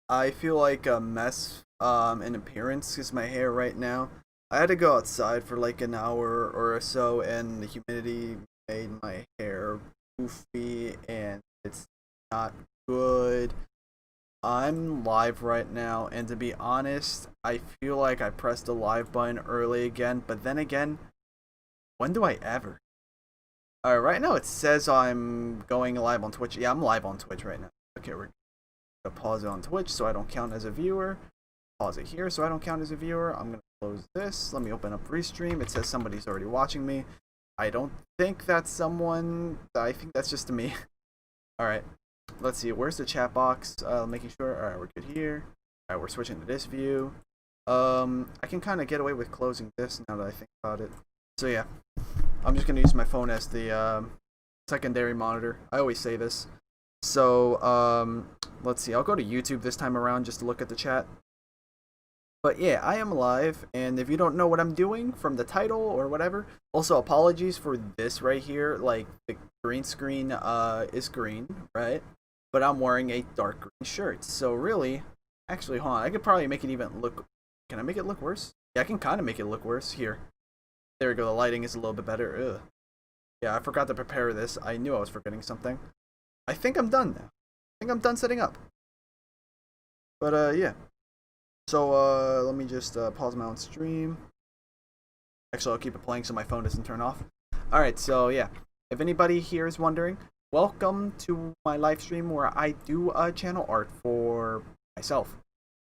I feel like a mess in appearance because my hair right now. I had to go outside for like an hour or so, and the humidity made my hair goofy, and it's not good. I'm live right now, and to be honest, I feel like I pressed the live button early again, but then again, when do I ever? Alright, right now it says I'm going live on Twitch. Yeah, I'm live on Twitch right now. Okay, we're gonna pause it on Twitch so I don't count as a viewer. Pause it here so I don't count as a viewer. I'm gonna close this. Let me open up Restream. It says somebody's already watching me. I don't think that's someone. I think that's just me. Alright, let's see. Where's the chat box? Making sure. Alright, we're good here. Alright, we're switching to this view. I can kind of get away with closing this now that I think about it. So yeah, I'm just gonna use my phone as the secondary monitor. I always say this. So let's see. I'll go to YouTube this time around just to look at the chat. But yeah, I am live, and if you don't know what I'm doing from the title or whatever, also apologies for this right here. Like the green screen is green, right? But I'm wearing a dark green shirt. So really, actually, hold on. I could probably make it even look. Can I make it look worse? Yeah, I can kind of make it look worse here. There we go. The lighting is a little bit better. Ugh. Yeah, I forgot to prepare this. I knew I was forgetting something. I think I'm done now. I think I'm done setting up. But yeah. So let me just pause my own stream. Actually, I'll keep it playing so my phone doesn't turn off. Alright, so yeah. If anybody here is wondering, welcome to my live stream where I do channel art for myself.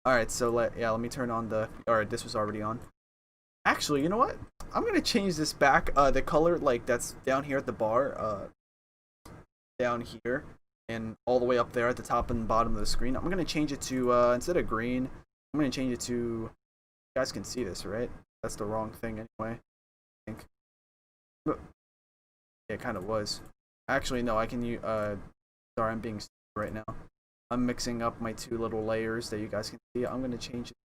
Alright, so let me turn on the... Alright, this was already on. Actually, you know what? I'm gonna change this back, the color, like, that's down here at the bar, down here, and all the way up there at the top and bottom of the screen. I'm gonna change it to, instead of green, I'm gonna change it to... You guys can see this, right? That's the wrong thing anyway, I think. But, yeah, it kind of was. Actually, no, I can use, sorry, I'm being stupid right now. I'm mixing up my two little layers that you guys can see. I'm gonna change it.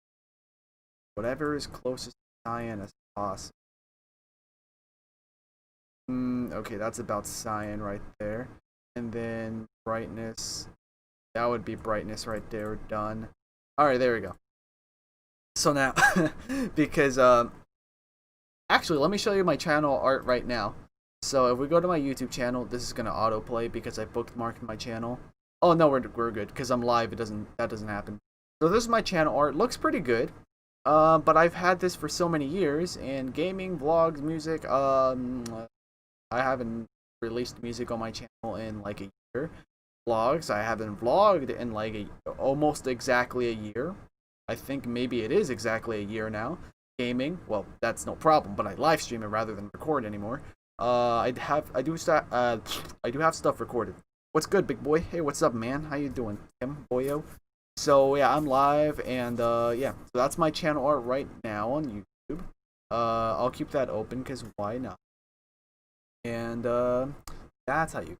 Whatever is closest to cyan as possible. Okay, that's about cyan right there. And then brightness. That would be brightness right there. Done. Alright, there we go. So now, because, actually, let me show you my channel art right now. So if we go to my YouTube channel, this is going to autoplay because I bookmarked my channel. Oh, no, we're good, because I'm live. That doesn't happen. So this is my channel art. Looks pretty good. But I've had this for so many years, and gaming, vlogs, music, I haven't released music on my channel in like a year. Vlogs, I haven't vlogged in like almost exactly a year. I think maybe it is exactly a year now. Gaming, well, that's no problem, but I live stream it rather than record anymore. I do have stuff recorded. What's good, big boy? Hey, what's up, man? How you doing, Tim Boyo? So yeah, I'm live, and yeah, so that's my channel art right now on YouTube. I'll keep that open because why not? And that's how you...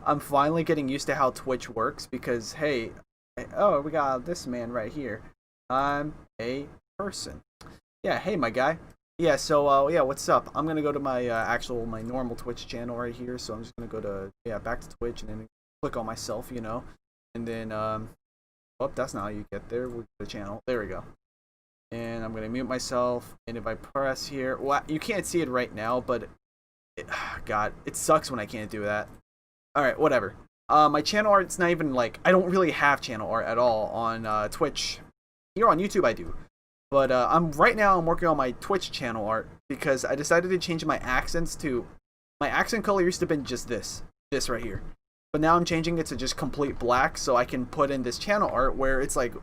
I'm finally getting used to how Twitch works because, hey, oh, we got this man right here. I'm a person. Yeah, hey, my guy. Yeah, so, yeah, what's up? I'm gonna go to my my normal Twitch channel right here, so I'm just gonna go to, yeah, back to Twitch, and then click on myself, you know, and then, oh, that's not how you get there with the channel. There we go. And I'm gonna mute myself, and if I press here, well, you can't see it right now, but God, it sucks when I can't do that. Alright, whatever. My channel art's not even like, I don't really have channel art at all on Twitch. Here on YouTube I do. But right now I'm working on my Twitch channel art because I decided to change my accents to... My accent color used to have been just this right here. But now I'm changing it to just complete black so I can put in this channel art where it's like,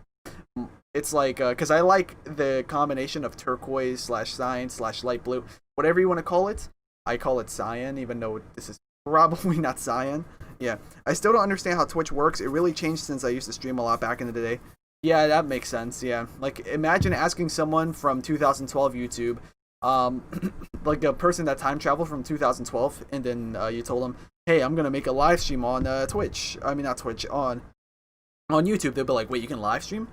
because I like the combination of turquoise slash cyan slash light blue, whatever you want to call it. I call it cyan, even though this is probably not cyan. Yeah, I still don't understand how Twitch works. It really changed since I used to stream a lot back in the day. Yeah, that makes sense. Yeah, like imagine asking someone from 2012 YouTube, like a person that time traveled from 2012, and then you told them, "Hey, I'm gonna make a live stream on Twitch." I mean, not Twitch, on YouTube. They'll be like, "Wait, you can live stream?"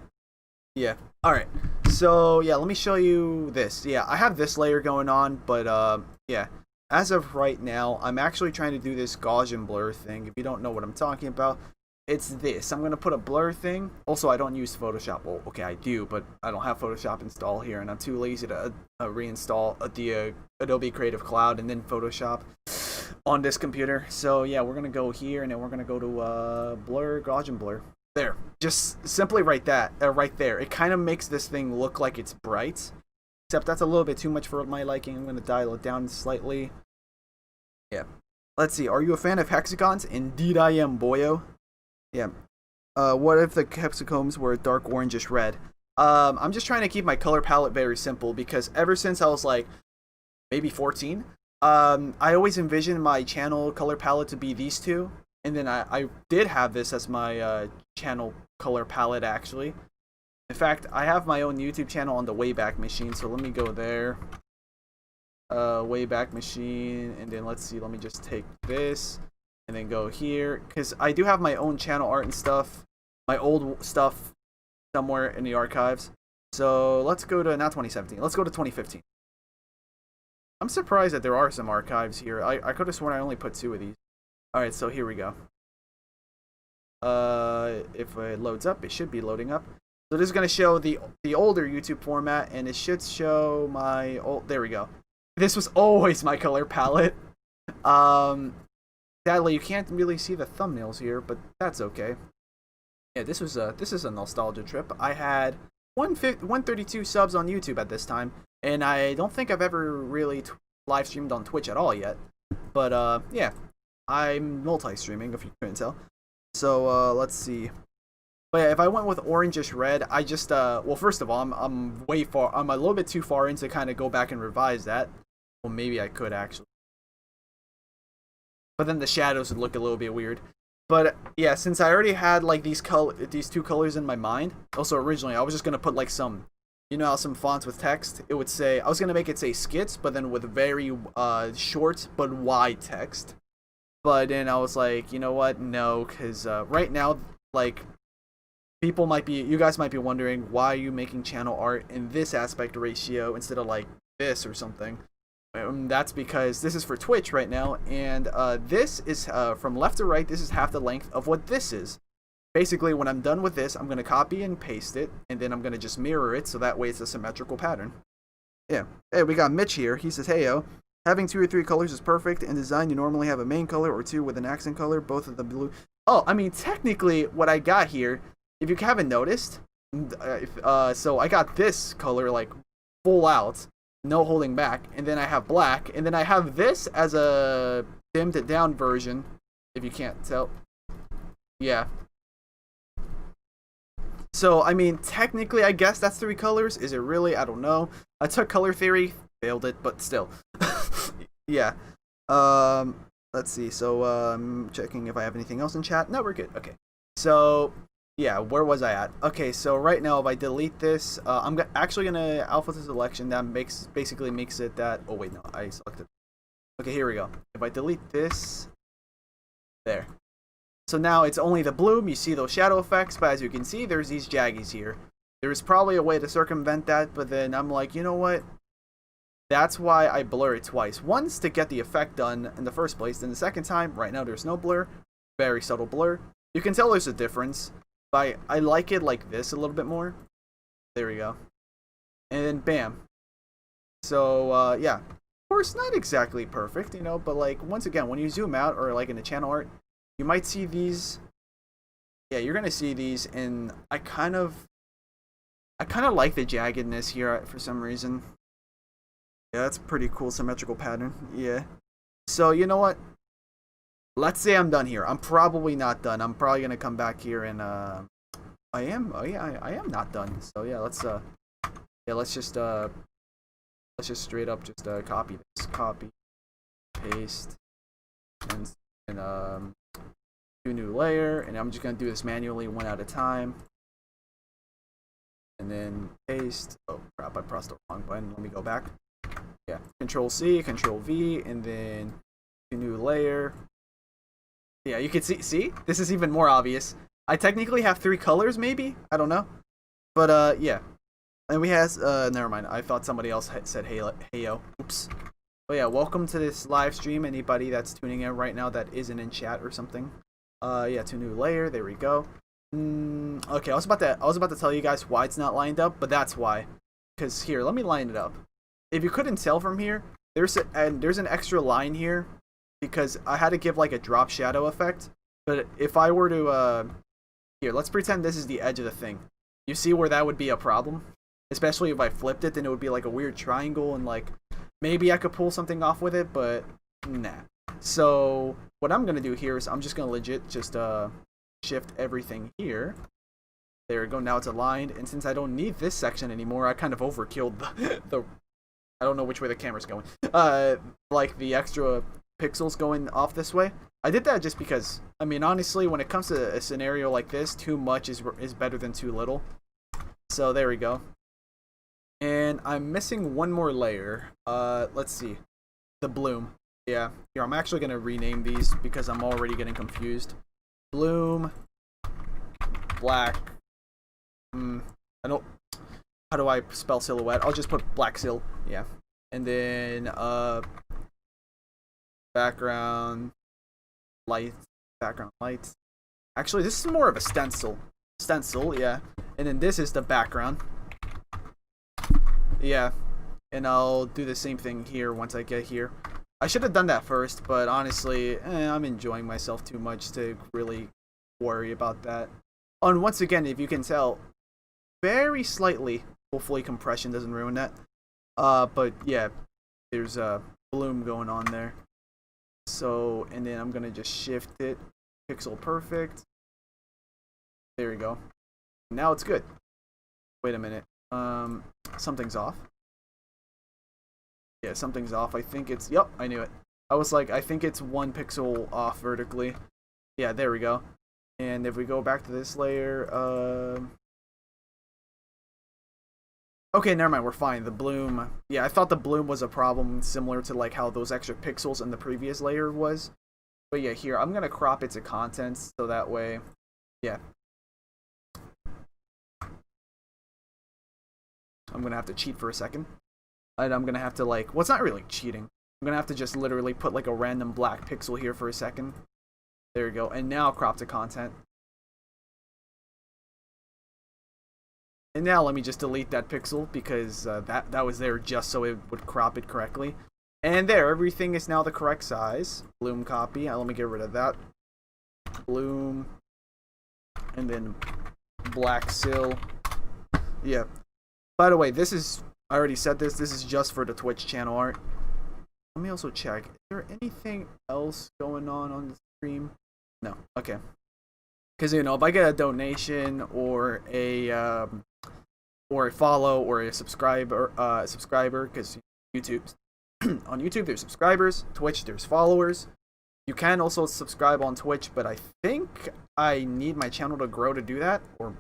Yeah. Alright. So, yeah, let me show you this. Yeah, I have this layer going on, but, yeah. As of right now, I'm actually trying to do this Gaussian blur thing. If you don't know what I'm talking about, it's this. I'm gonna put a blur thing. Also, I don't use Photoshop. Well, okay, I do, but I don't have Photoshop installed here, and I'm too lazy to reinstall the Adobe Creative Cloud and then Photoshop on this computer. So yeah, we're gonna go here, and then we're gonna go to blur, Gaussian blur. There, just simply right there. It kind of makes this thing look like it's bright, except that's a little bit too much for my liking. I'm gonna dial it down slightly. Yeah. Let's see. Are you a fan of hexagons? Indeed, I am, boyo. Yeah. What if the hexagons were dark orangish red? I'm just trying to keep my color palette very simple because ever since I was like maybe 14, I always envisioned my channel color palette to be these two. And then I did have this as my channel color palette, actually. In fact, I have my own YouTube channel on the Wayback Machine, so let me go there. Wayback Machine, and then let's see, let me just take this, and then go here, because I do have my own channel art and stuff, my old stuff somewhere in the archives. So let's go to, not 2017, let's go to 2015. I'm surprised that there are some archives here. I could have sworn I only put 2 of these. Alright, so here we go. If it loads up, it should be loading up. So this is going to show the older YouTube format, and it should show my old, there we go. This was always my color palette. Sadly, you can't really see the thumbnails here, but that's okay. Yeah, this is a nostalgia trip. I had 132 subs on YouTube at this time, and I don't think I've ever really live streamed on Twitch at all yet. But yeah. I'm multi-streaming, if you couldn't tell. So, let's see. But yeah, if I went with orangish red, I just, well, first of all, I'm a little bit too far in to kind of go back and revise that. Well, maybe I could, actually. But then the shadows would look a little bit weird. But, yeah, since I already had, like, these 2 colors in my mind, also originally, I was just gonna put, like, some, you know how some fonts with text, it would say, I was gonna make it say SkiT, but then with very, short but wide text. But then I was like, you know what? No, because right now, like, you guys might be wondering, why are you making channel art in this aspect ratio instead of like this or something? That's because this is for Twitch right now, and this is from left to right. This is half the length of what this is. Basically, when I'm done with this, I'm gonna copy and paste it, and then I'm gonna just mirror it so that way it's a symmetrical pattern. Yeah. Hey, we got Mitch here. He says, "Heyo. Having 2 or 3 colors is perfect. In design, you normally have a main color or 2 with an accent color, both of the blue." Oh, I mean, technically, what I got here, if you haven't noticed, so I got this color, like, full out, no holding back, and then I have black, and then I have this as a dimmed down version, if you can't tell. Yeah. So, I mean, technically, I guess that's 3 colors. Is it really? I don't know. I took color theory, failed it, but still. Yeah. Let's see. So, I'm checking if I have anything else in chat. No, we're good. Okay. So, yeah, where was I at? Okay, so right now, if I delete this, I'm actually gonna alpha the selection. That basically makes it that. Oh wait, no, I selected. Okay, here we go. If I delete this, there. So now it's only the bloom. You see those shadow effects, but as you can see, there's these jaggies here. There's probably a way to circumvent that, but then I'm like, you know what? That's why I blur it twice. Once to get the effect done in the first place, then the second time, right now there's no blur. Very subtle blur. You can tell there's a difference, but I like it like this a little bit more. There we go. And then bam. So, yeah. Of course, not exactly perfect, you know, but like, once again, when you zoom out, or like in the channel art, you might see these. Yeah, you're gonna see these, and I kind of like the jaggedness here for some reason. Yeah, that's a pretty cool symmetrical pattern. Yeah. So, you know what? Let's say I'm done here. I'm probably not done. I'm probably going to come back here and, I am not done. So, yeah, let's just straight up just, copy this. Copy, paste, and do new layer. And I'm just going to do this manually one at a time. And then paste. Oh, crap, I pressed the wrong button. Let me go back. Yeah, Control C, Control V, and then a new layer. Yeah, you can see, this is even more obvious. I technically have 3 colors, maybe? I don't know. But, yeah. And we has, never mind. I thought somebody else had said heyo. Oops. But yeah, welcome to this live stream. Anybody that's tuning in right now that isn't in chat or something. Yeah, to new layer. There we go. Okay, I was about to tell you guys why it's not lined up, but that's why. Cause here, let me line it up. If you couldn't tell from here, there's an extra line here because I had to give like a drop shadow effect. But if I were to here, let's pretend this is the edge of the thing. You see where that would be a problem? Especially if I flipped it, then it would be like a weird triangle, and like maybe I could pull something off with it, but nah. So what I'm gonna do here is I'm just gonna legit just shift everything here. There we go. Now it's aligned, and since I don't need this section anymore, I kind of overkilled the I don't know which way the camera's going. Like the extra pixels going off this way. I did that just because, I mean, honestly, when it comes to a scenario like this, too much is better than too little. So there we go. And I'm missing one more layer. Let's see. The bloom. Yeah. Here, I'm actually going to rename these because I'm already getting confused. Bloom. Black. I don't... How do I spell silhouette? I'll just put black sil. Yeah. And then, background lights. Background lights. Actually, this is more of a stencil. Stencil, yeah. And then this is the background. Yeah. And I'll do the same thing here once I get here. I should have done that first, but honestly, I'm enjoying myself too much to really worry about that. Oh, and once again, if you can tell, very slightly, hopefully compression doesn't ruin that. But yeah, there's a bloom going on there. So, and then I'm gonna just shift it, pixel perfect. There we go. Now it's good. Wait a minute. Something's off. Yeah, something's off. I think it's... Yep, I knew it. I was like, I think it's 1 pixel off vertically. Yeah, there we go. And if we go back to this layer... Okay, never mind. We're fine. The bloom... Yeah, I thought the bloom was a problem similar to like how those extra pixels in the previous layer was. But yeah, here, I'm going to crop it to contents so that way... Yeah. I'm going to have to cheat for a second. And I'm gonna have to like, well, it's not really cheating. I'm gonna have to just literally put like a random black pixel here for a second. There we go. And now crop to content. And now let me just delete that pixel because that was there just so it would crop it correctly. And there, everything is now the correct size. Bloom copy. Let me get rid of that. Bloom. And then black sil. Yeah. By the way, this is... I already said this. This is just for the Twitch channel art. Let me also check. Is there anything else going on the stream? No. Okay. Because, you know, if I get a donation or a follow or a subscriber, because YouTube, on YouTube there's subscribers, Twitch there's followers. You can also subscribe on Twitch, but I think I need my channel to grow to do that. Or,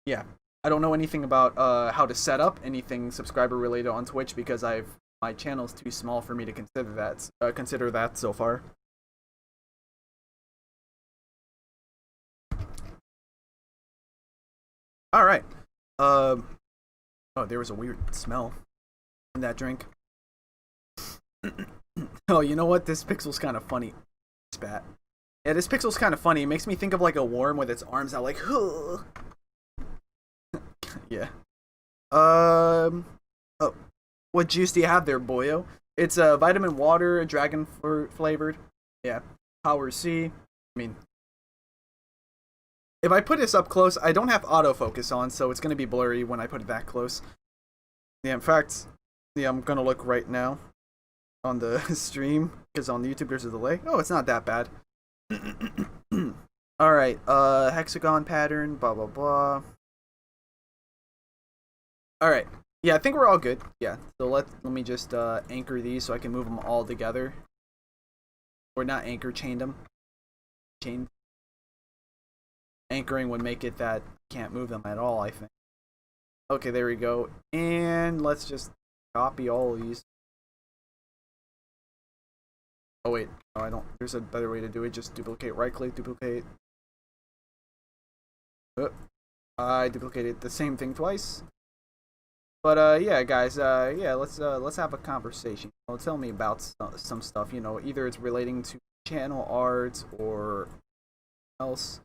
yeah. I don't know anything about how to set up anything subscriber related on Twitch because my channel's too small for me to consider that so far. All right. Oh, there was a weird smell in that drink. Oh, you know what? This pixel's kind of funny. Spat. Yeah, this pixel's kind of funny. It makes me think of like a worm with its arms out, like. Huh. Yeah. Oh, what juice do you have there, boyo? It's vitamin water, dragon flavored. Yeah. Power C. I mean, if I put this up close, I don't have autofocus on, so it's gonna be blurry when I put it that close. Yeah, in fact, yeah, I'm gonna look right now on the stream because on YouTube there's a delay. Oh, it's not that bad. All right. Hexagon pattern. Blah blah blah. Alright, yeah, I think we're all good. Yeah, so let me just anchor these so I can move them all together. Or not anchor, chain them. Chain. Anchoring would make it that you can't move them at all, I think. Okay, there we go. And let's just copy all of these. Oh wait, no, I don't. There's a better way to do it. Just duplicate, right-click, duplicate. I duplicated the same thing twice. But yeah, guys, yeah, let's have a conversation. Tell me about some stuff. You know, either it's relating to channel art or else.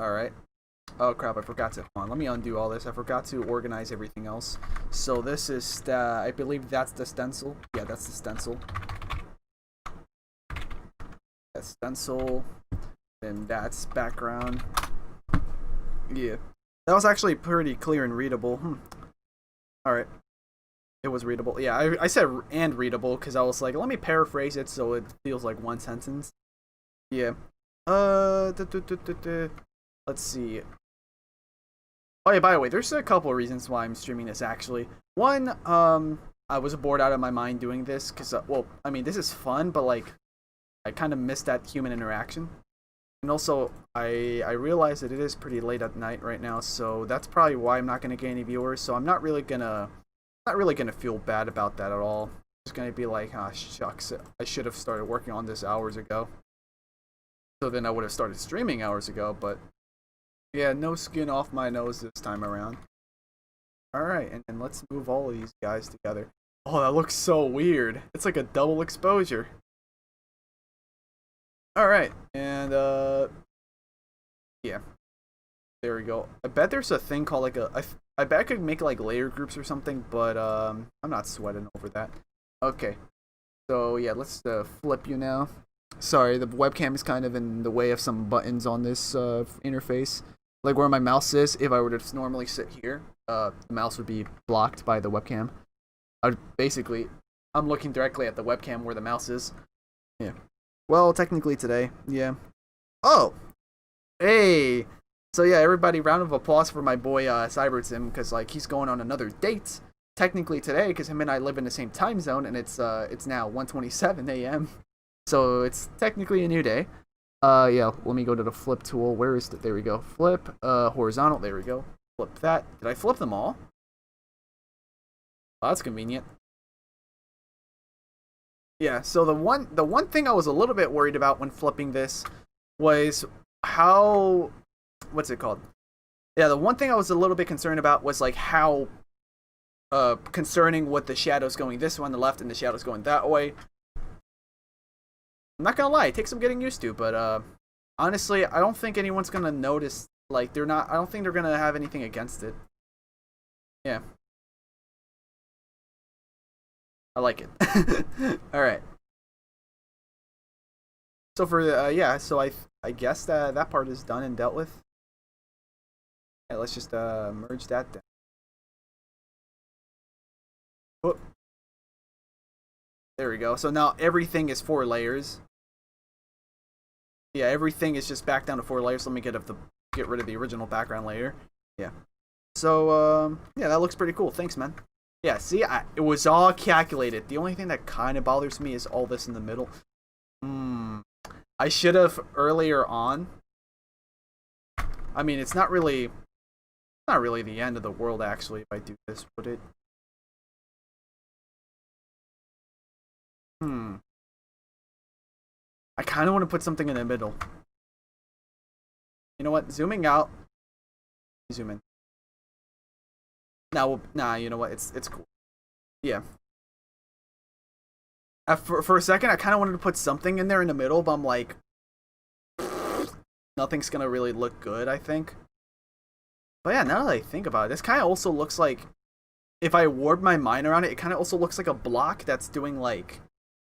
Alright. Oh crap, I forgot to, hold on, let me undo all this. I forgot to organize everything else. So this is, I believe that's the stencil. Yeah, that's the stencil. That's stencil. And that's background. Yeah. That was actually pretty clear and readable. Alright. It was readable. Yeah, I said and readable because I was like, let me paraphrase it so it feels like one sentence. Yeah. Let's see. Oh yeah, by the way, there's a couple of reasons why I'm streaming this actually. One, I was bored out of my mind doing this because, well, I mean, this is fun, but like, I kind of missed that human interaction. And also, I realize that it is pretty late at night right now, so that's probably why I'm not gonna get any viewers. So I'm not really gonna feel bad about that at all. I'm just gonna be like, ah, shucks, I should have started working on this hours ago. So then I would have started streaming hours ago, but yeah, no skin off my nose this time around. Alright, and then let's move all of these guys together. Oh, that looks so weird. It's like a double exposure. Alright, and yeah. There we go. I bet there's a thing called like I bet I could make like layer groups or something, but I'm not sweating over that. Okay. So yeah, let's flip you now. Sorry, the webcam is kind of in the way of some buttons on this interface. Like where my mouse is, if I were to normally sit here, the mouse would be blocked by the webcam. Basically, I'm looking directly at the webcam where the mouse is. Yeah. Well, technically today, yeah. Oh! Hey! So yeah, everybody, round of applause for my boy CyberTim, because like he's going on another date. Technically today, because him and I live in the same time zone, and it's now 1:27 a.m. So it's technically a new day. Yeah, let me go to the flip tool. Where is it? There we go. Flip, horizontal, there we go. Flip that. Did I flip them all? Oh, that's convenient. Yeah, so the one thing I was a little bit worried about when flipping this was how, what's it called? Yeah, the one thing I was a little bit concerned about was like how concerning with the shadows going this way on the left and the shadows going that way. I'm not gonna lie, it takes some getting used to, but honestly, I don't think anyone's gonna notice. Like, I don't think they're gonna have anything against it. Yeah. I like it. Alright. So for, yeah, so I guess that part is done and dealt with. Yeah, let's just merge that down. Oh. There we go. So now everything is 4 layers. Yeah, everything is just back down to 4 layers. Let me get rid of the original background layer. Yeah. So yeah, that looks pretty cool. Thanks, man. Yeah, see, it was all calculated. The only thing that kind of bothers me is all this in the middle. I should have earlier on. I mean, it's not really the end of the world actually if I do this, would it? I kind of want to put something in the middle. You know what? Zooming out. Zoom in. Nah, you know what? It's cool. Yeah. For a second, I kind of wanted to put something in there in the middle, but I'm like, nothing's gonna really look good, I think. But yeah, now that I think about it, this kind of also looks like, if I warp my mind around it, it kind of also looks like a block that's doing like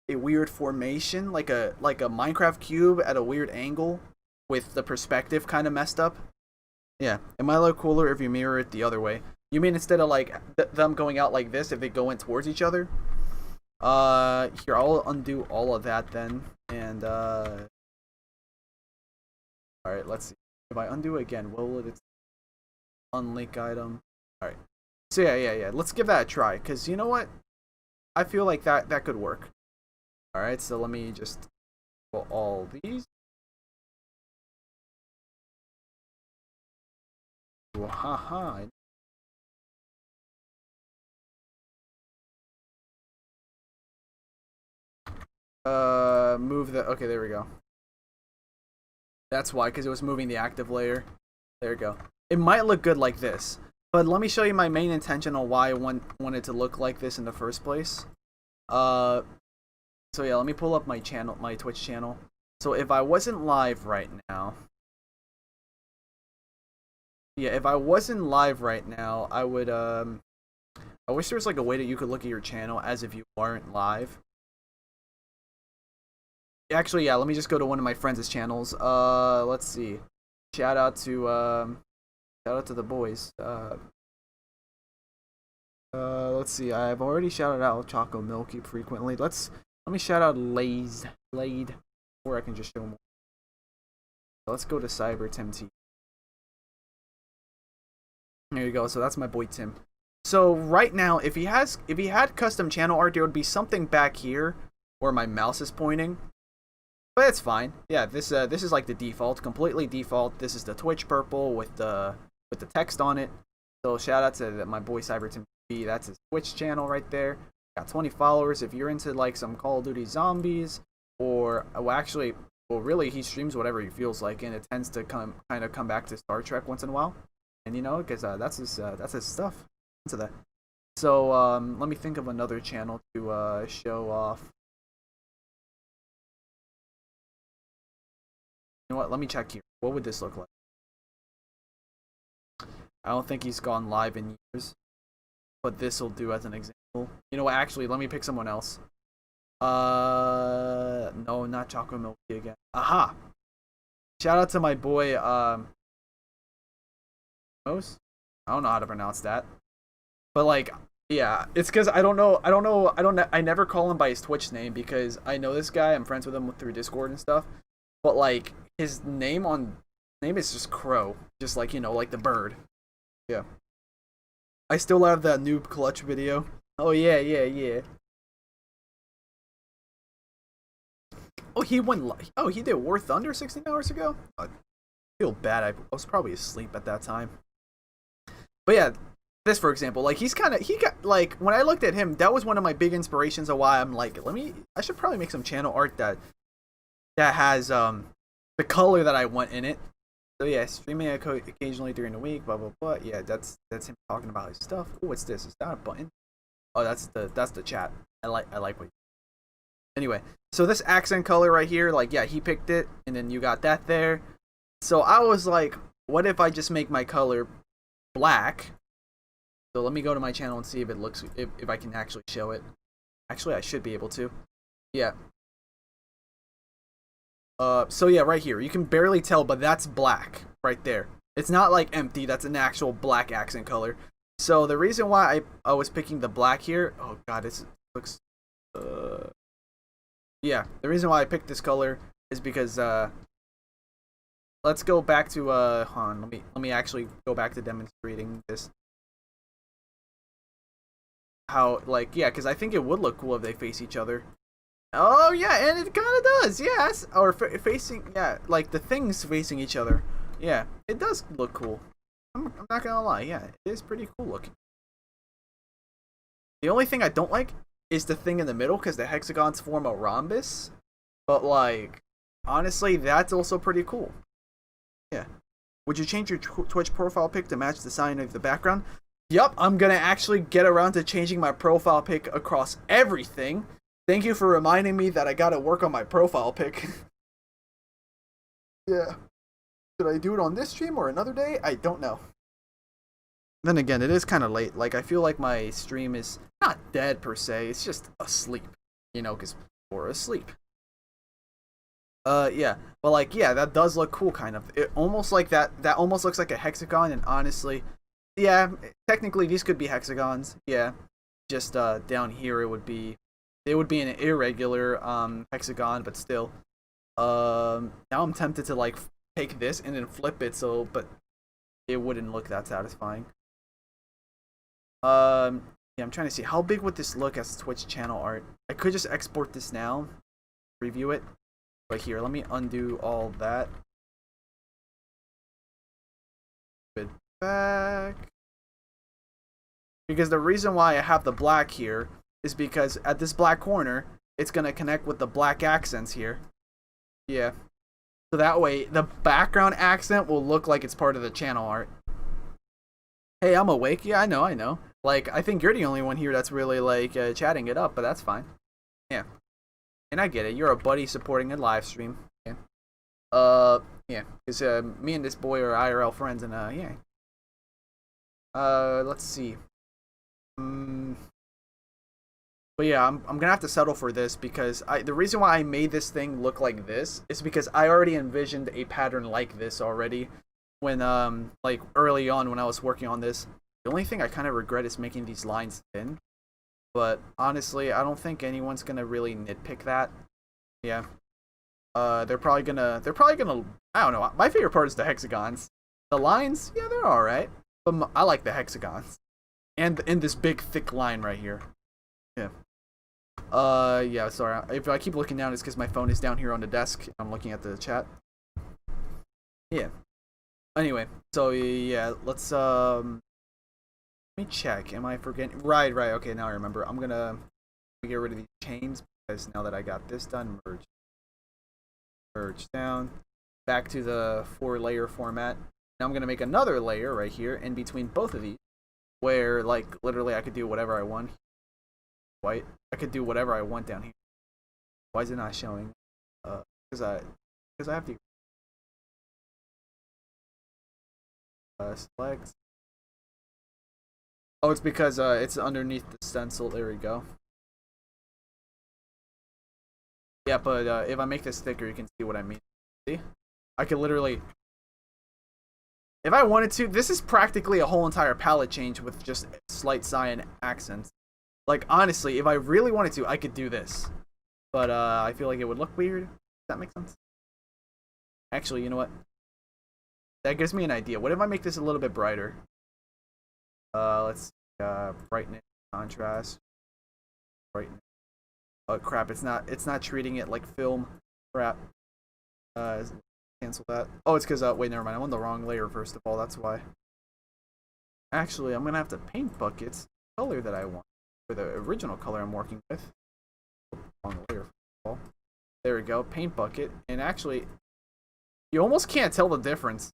a weird formation, like a Minecraft cube at a weird angle with the perspective kind of messed up. Yeah, it might look cooler if you mirror it the other way. You mean instead of like them going out like this, if they go in towards each other? Here, I'll undo all of that then, and alright, let's see. If I undo it again, what will it unlink item? Alright. So yeah, let's give that a try, because you know what? I feel like that could work. Alright, so let me just put all these. Haha. Move the, okay, there we go. That's why, because it was moving the active layer. There we go. It might look good like this, but let me show you my main intention on why I wanted to look like this in the first place. So yeah, let me pull up my channel, my Twitch channel. So if I wasn't live right now, yeah, if I wasn't live right now, I would I wish there was like a way that you could look at your channel as if you weren't live. Actually, yeah, let me just go to one of my friends' channels. Let's see. Shout out to the boys. Let's see. I've already shouted out Choco Milky frequently. Let me shout out Lade, or I can just show more. Let's go to Cyber Tim T. There you go. So that's my boy Tim. So right now, if he had custom channel art, there would be something back here where my mouse is pointing. But it's fine. Yeah, this is like the default, completely default. This is the Twitch purple with the text on it. So shout out to my boy Cyber Tim T. That's his Twitch channel right there. Got 20 followers. If you're into like some Call of Duty Zombies, or really he streams whatever he feels like, and it tends to come back to Star Trek once in a while. And you know, because that's his stuff. Into that. So let me think of another channel to show off. You know what? Let me check here. What would this look like? I don't think he's gone live in years, but this will do as an example. You know what? Actually, let me pick someone else. No, not Chocolate Milky again. Aha! Shout out to my boy Most. I don't know how to pronounce that. But like, yeah, it's because I never call him by his Twitch name because I know this guy. I'm friends with him through Discord and stuff. But like, his name is just Crow, just like, you know, like the bird. Yeah. I still have that noob clutch video. Oh yeah. Oh, he did War Thunder 16 hours ago. I feel bad. I was probably asleep at that time. But yeah. This, for example, like he got like, when I looked at him, that was one of my big inspirations of why I'm like, I should probably make some channel art that has the color that I want in it. So yeah, streaming occasionally during the week, blah blah blah. Yeah, that's him talking about his stuff. Oh, what's this? Is that a button? Oh, that's the chat. I like what. Anyway, so this accent color right here, like, yeah, he picked it, and then you got that there. So I was like, what if I just make my color black? So let me go to my channel and see if it looks, if I can actually show it. Actually, I should be able to. Yeah. So yeah, right here. You can barely tell, but that's black right there. It's not like empty. That's an actual black accent color. So the reason why I was picking the black here. Oh god, it looks. Yeah, the reason why I picked this color is because let's go back to hold on, let me actually go back to demonstrating this. How, like, yeah, because I think it would look cool if they face each other. Oh yeah, and it kind of does, yes. Or facing, yeah, like the things facing each other. Yeah, it does look cool. I'm not gonna lie, yeah, it is pretty cool looking. The only thing I don't like is the thing in the middle, because the hexagons form a rhombus. But like, honestly, that's also pretty cool. Yeah. Would you change your Twitch profile pic to match the sign of the background? Yup, I'm gonna actually get around to changing my profile pic across everything. Thank you for reminding me that I gotta work on my profile pic. Yeah. Should I do it on this stream or another day? I don't know. Then again, it is kind of late. Like, I feel like my stream is not dead per se. It's just asleep. You know, because we're asleep. Yeah. But like, yeah, that does look cool, kind of. It almost like that almost looks like a hexagon, and honestly, yeah, technically these could be hexagons. Yeah. Just down here it would be an irregular hexagon, but still. Now I'm tempted to like take this and then flip it, but it wouldn't look that satisfying. Yeah, I'm trying to see how big would this look as Twitch channel art. I could just export this now, preview it. But here, let me undo all that. Put it back. Because the reason why I have the black here is because at this black corner, it's gonna connect with the black accents here. Yeah. So that way, the background accent will look like it's part of the channel art. Hey, I'm awake. Yeah, I know. Like, I think you're the only one here that's really, like, chatting it up, but that's fine. Yeah. And I get it. You're a buddy supporting a live stream. Yeah. Yeah, because me and this boy are IRL friends, and yeah. Let's see. Mm, but yeah, I'm gonna have to settle for this because the reason why I made this thing look like this is because I already envisioned a pattern like this already when like early on when I was working on this. The only thing I kind of regret is making these lines thin. But honestly, I don't think anyone's gonna really nitpick that. Yeah. They're probably gonna. I don't know. My favorite part is the hexagons. The lines, yeah, they're all right. But I like the hexagons and in this big thick line right here. Yeah. Yeah. Sorry. If I keep looking down, it's because my phone is down here on the desk. I'm looking at the chat. Yeah. Anyway, so yeah, let's let me check. Am I forgetting? Right. Okay, now I remember. I'm gonna get rid of these chains because now that I got this done, merge down, back to the 4-layer format. Now I'm gonna make another layer right here in between both of these, where like literally I could do whatever I want. White. I could do whatever I want down here. Why is it not showing? Because I have to select. Oh, it's because it's underneath the stencil. There we go. Yeah, but if I make this thicker, you can see what I mean. See? I could literally... If I wanted to, this is practically a whole entire palette change with just slight cyan accents. Like, honestly, if I really wanted to, I could do this. But I feel like it would look weird. Does that make sense? Actually, you know what? That gives me an idea. What if I make this a little bit brighter? Let's see, brightness, contrast, brightness. Oh crap! It's not treating it like film. Crap. Cancel that. Oh, it's because wait, never mind. I'm on the wrong layer. First of all, that's why. Actually, I'm gonna have to paint buckets the color that I want for the original color I'm working with. Wrong layer. First of all. There we go. Paint bucket, and actually, you almost can't tell the difference.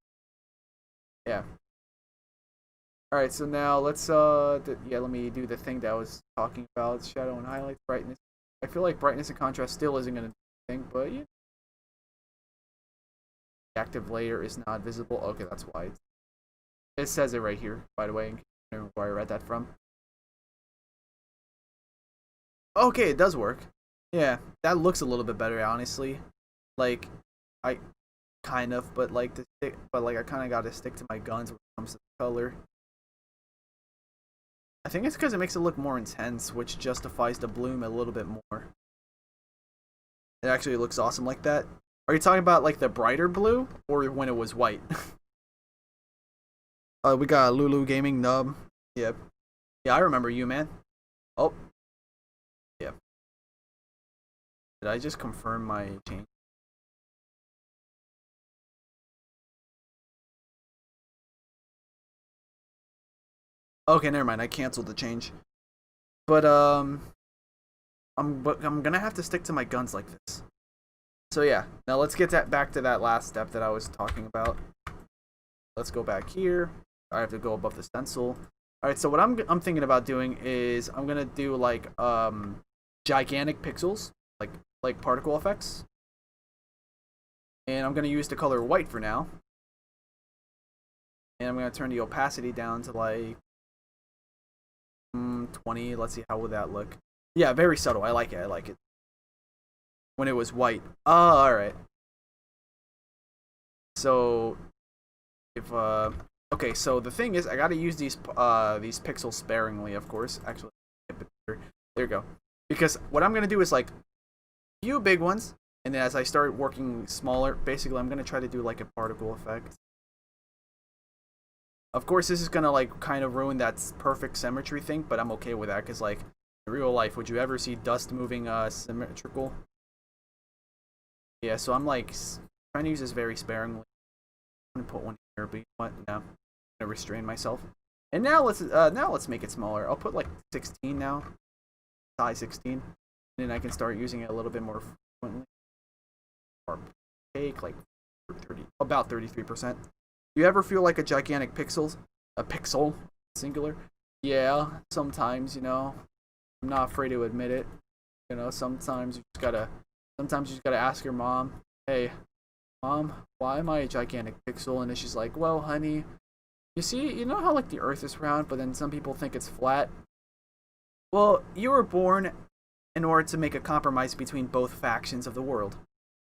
Yeah. All right. So now let's yeah, let me do the thing that I was talking about: shadow and highlights, brightness. I feel like brightness and contrast still isn't going to do anything, but yeah. The active layer is not visible. Okay, that's why. It says it right here, by the way, in case where I read that from. Okay, it does work. Yeah, that looks a little bit better, honestly. Like, I kind of, but like I kind of got to stick to my guns when it comes to color. I think it's because it makes it look more intense, which justifies the bloom a little bit more. It actually looks awesome like that. Are you talking about like the brighter blue or when it was white? We got Lulu Gaming Nub. Yep. Yeah, I remember you, man. Oh. Yeah. Did I just confirm my change? Okay, never mind. I canceled the change. But I'm gonna have to stick to my guns like this. So yeah, now let's get back to that last step that I was talking about. Let's go back here. I have to go above the stencil. All right, so what I'm thinking about doing is I'm gonna do like gigantic pixels, like particle effects, and I'm gonna use the color white for now. And I'm gonna turn the opacity down to like 20. Let's see, how would that look? Yeah, very subtle. I like it. I like it. When it was white. Oh, all right. So if okay, so the thing is I got to use these pixels sparingly, of course. Actually, there you go. Because what I'm going to do is like a few big ones, and then as I start working smaller, basically I'm going to try to do like a particle effect. Of course, this is going to like kind of ruin that perfect symmetry thing, but I'm okay with that cuz like in real life, would you ever see dust moving symmetrical? Yeah, so I'm like trying to use this very sparingly. I'm gonna put one here, but you know what? No, I'm gonna restrain myself. And now let's make it smaller. I'll put like 16 now, size 16, and then I can start using it a little bit more frequently. Or take like 30, about 33%. Do you ever feel like a gigantic pixel, singular? Yeah, sometimes, you know. I'm not afraid to admit it. You know, sometimes you just gotta ask your mom, hey, Mom, why am I a gigantic pixel? And then she's like, well, honey, you know how like the Earth is round, but then some people think it's flat? Well, you were born in order to make a compromise between both factions of the world.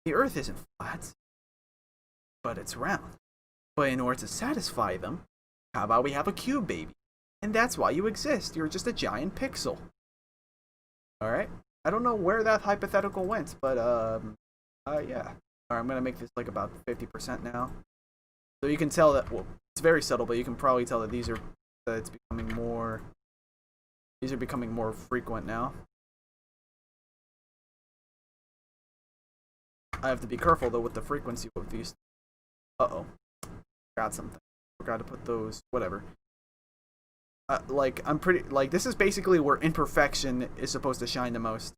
The Earth isn't flat, but it's round. But in order to satisfy them, how about we have a cube, baby? And that's why you exist. You're just a giant pixel. Alright? I don't know where that hypothetical went, but, yeah. Alright, I'm gonna make this, like, about 50% now. So you can tell that, well, it's very subtle, but you can probably tell that these are becoming more frequent now. I have to be careful, though, with the frequency of these. Uh-oh. Forgot something. Forgot to put those, whatever. Like, this is basically where imperfection is supposed to shine the most.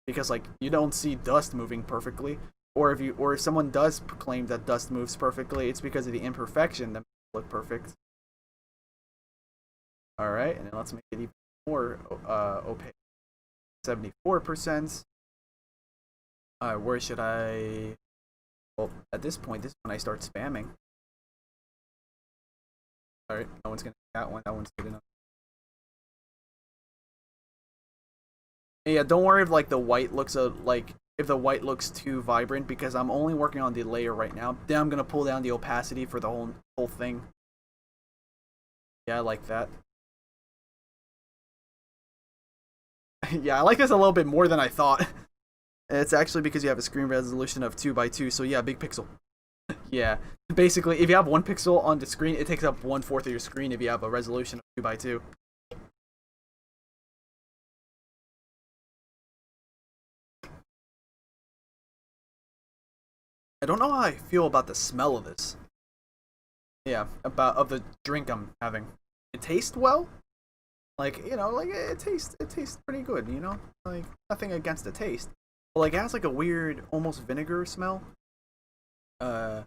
Because, like, you don't see dust moving perfectly. Or if someone does claim that dust moves perfectly, it's because of the imperfection that makes it look perfect. Alright, and then let's make it even more opaque. 74%. Where should I... Well, at this point, this is when I start spamming. Alright, no one's gonna get that one. That one's good enough. Yeah, don't worry if like the white looks if the white looks too vibrant, because I'm only working on the layer right now. Then I'm gonna pull down the opacity for the whole thing. Yeah, I like that. Yeah, I like this a little bit more than I thought. It's actually because you have a screen resolution of 2x2, so yeah, big pixel. Yeah, basically, if you have 1 pixel on the screen, it takes up 1/4 of your screen if you have a resolution of 2x2. I don't know how I feel about the smell of this. Yeah, of the drink I'm having. It tastes well. Like, you know, like it tastes pretty good, you know? Like, nothing against the taste. But like it has like a weird almost vinegar smell. Vinegar.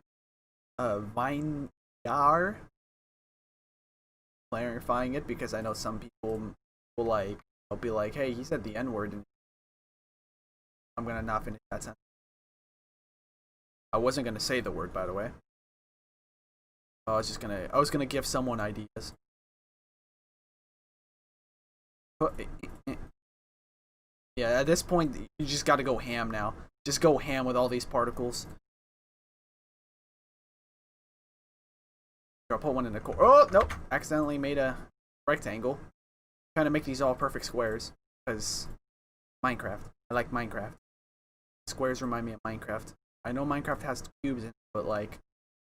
Clarifying it because I know some people will be like, hey, he said the N-word, and I'm gonna not finish that sentence. I wasn't gonna say the word, by the way. I was gonna give someone ideas. Yeah, at this point, you just gotta go ham now. Just go ham with all these particles. I'll put one in the corner. Oh, nope. Accidentally made a rectangle. Trying to make these all perfect squares. Because Minecraft. I like Minecraft. Squares remind me of Minecraft. I know Minecraft has cubes in it, but like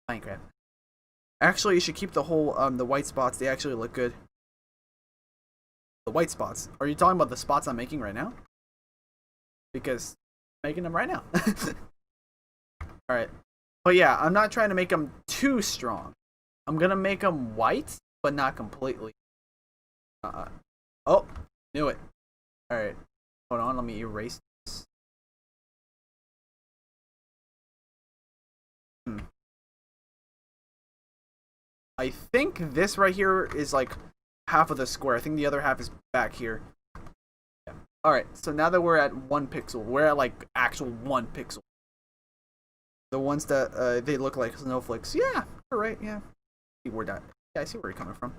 Minecraft. Actually, you should keep the whole the white spots. They actually look good. The white spots. Are you talking about the spots I'm making right now? Because I'm making them right now. Alright. But yeah, I'm not trying to make them too strong. I'm gonna make them white, but not completely. Oh, knew it. Alright. Hold on, let me erase this. I think this right here is like half of the square. I think the other half is back here. Yeah. Alright, so now that we're at 1 pixel, we're at like actual 1 pixel. The ones that they look like snowflakes. Yeah, you're right, yeah. Yeah, I see where you're coming from.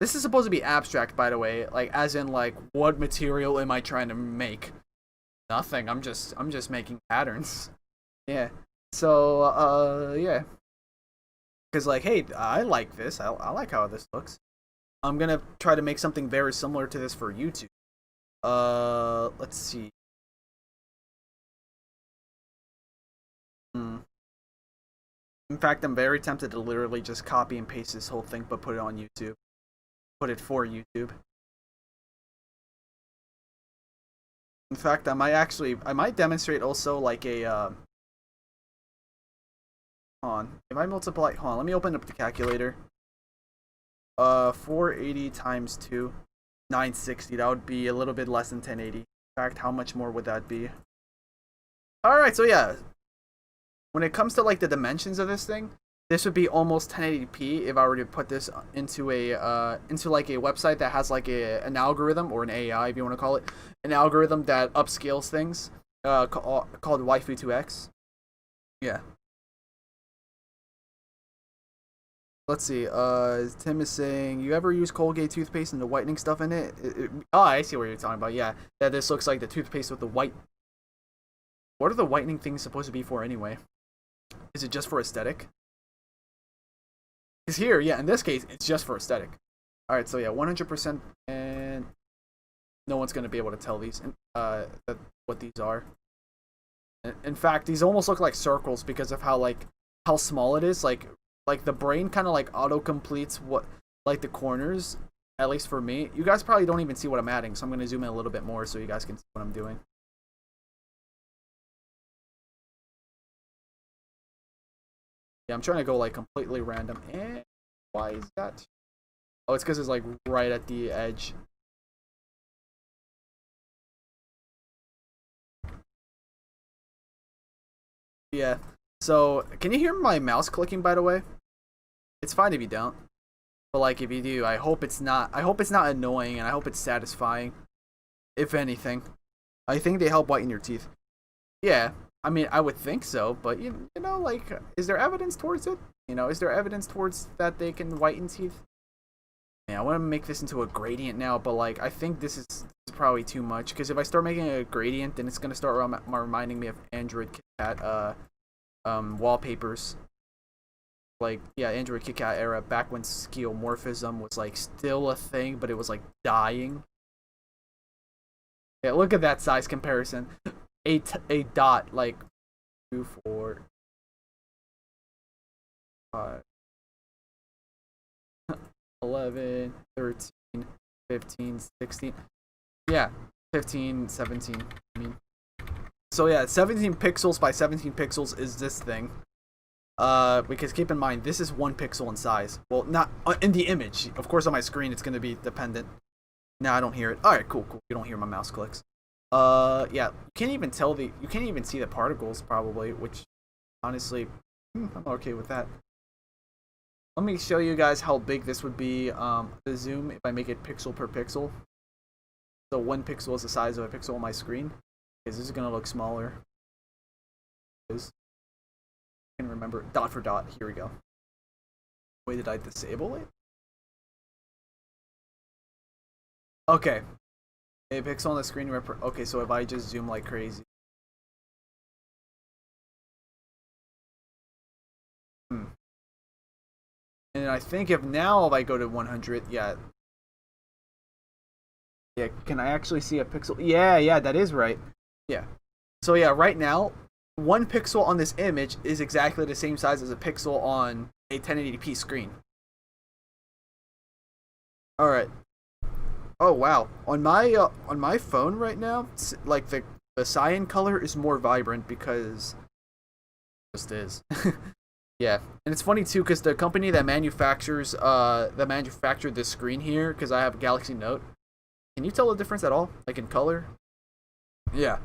This is supposed to be abstract, by the way, like as in like what material am I trying to make? Nothing. I'm just making patterns. Yeah. So yeah. Cause like, hey, I like this. I like how this looks. I'm gonna try to make something very similar to this for YouTube. Let's see. In fact, I'm very tempted to literally just copy and paste this whole thing, but put it on YouTube. Put it for YouTube. In fact, I might demonstrate also like a, hold on. If I multiply, hold on, let me open up the calculator. 480 times 2, 960. That would be a little bit less than 1080. In fact, how much more would that be? Alright, so yeah. When it comes to like the dimensions of this thing, this would be almost 1080p if I were to put this into a into like a website that has like an algorithm, or an AI if you want to call it, an algorithm that upscales things, called Waifu2X. Yeah. let's see. Tim is saying, you ever use Colgate toothpaste and the whitening stuff in it? Oh, I see what you're talking about. Yeah, yeah. This looks like the toothpaste with the white. What are the whitening things supposed to be for anyway? Is it just for aesthetic? Because here, yeah, in this case, it's just for aesthetic. All right, so yeah, 100%, and no one's gonna be able to tell these, what these are. In fact, these almost look like circles because of how small it is. Like the brain kind of like auto completes what like the corners. At least for me, you guys probably don't even see what I'm adding, so I'm gonna zoom in a little bit more so you guys can see what I'm doing. Yeah, I'm trying to go like completely random. And why is that? Oh, it's because it's like right at the edge. Yeah. So, can you hear my mouse clicking, by the way? It's fine if you don't. But like if you do, I hope it's not annoying, and I hope it's satisfying. If anything. I think they help whiten your teeth. Yeah. I mean, I would think so, but you know, like, is there evidence towards it? You know, is there evidence towards that they can whiten teeth? Yeah, I want to make this into a gradient now, but like, I think this is probably too much, because if I start making a gradient, then it's gonna start reminding me of Android KitKat wallpapers. Like, yeah, Android KitKat era, back when skeuomorphism was like still a thing, but it was like dying. Yeah, look at that size comparison. A dot, like 2, 4, 5, 11, 13, 15, 16. Yeah, 15, 17. I mean, so yeah, 17 pixels by 17 pixels is this thing. Because keep in mind, this is 1 pixel in size. Well, not in the image. Of course, on my screen, it's gonna be dependent. Nah, I don't hear it. All right, cool, cool. You don't hear my mouse clicks. Yeah, you can't even see the particles probably, which honestly, I'm okay with that. Let me show you guys how big this would be. The zoom, if I make it pixel per pixel. So 1 pixel is the size of a pixel on my screen. Because this is gonna look smaller. I can remember dot for dot. Here we go. Wait, did I disable it? Okay. A pixel on the screen. Okay, so if I just zoom like crazy. Hmm. And I think if I go to 100, yeah. Yeah, can I actually see a pixel? Yeah, yeah, that is right. Yeah. So yeah, right now, 1 pixel on this image is exactly the same size as a pixel on a 1080p screen. All right. Oh wow. On my phone right now, like the cyan color is more vibrant because it just is. Yeah, and it's funny too because the company that manufactured this screen here, because I have a Galaxy Note. Can you tell the difference at all, like in color? Yeah.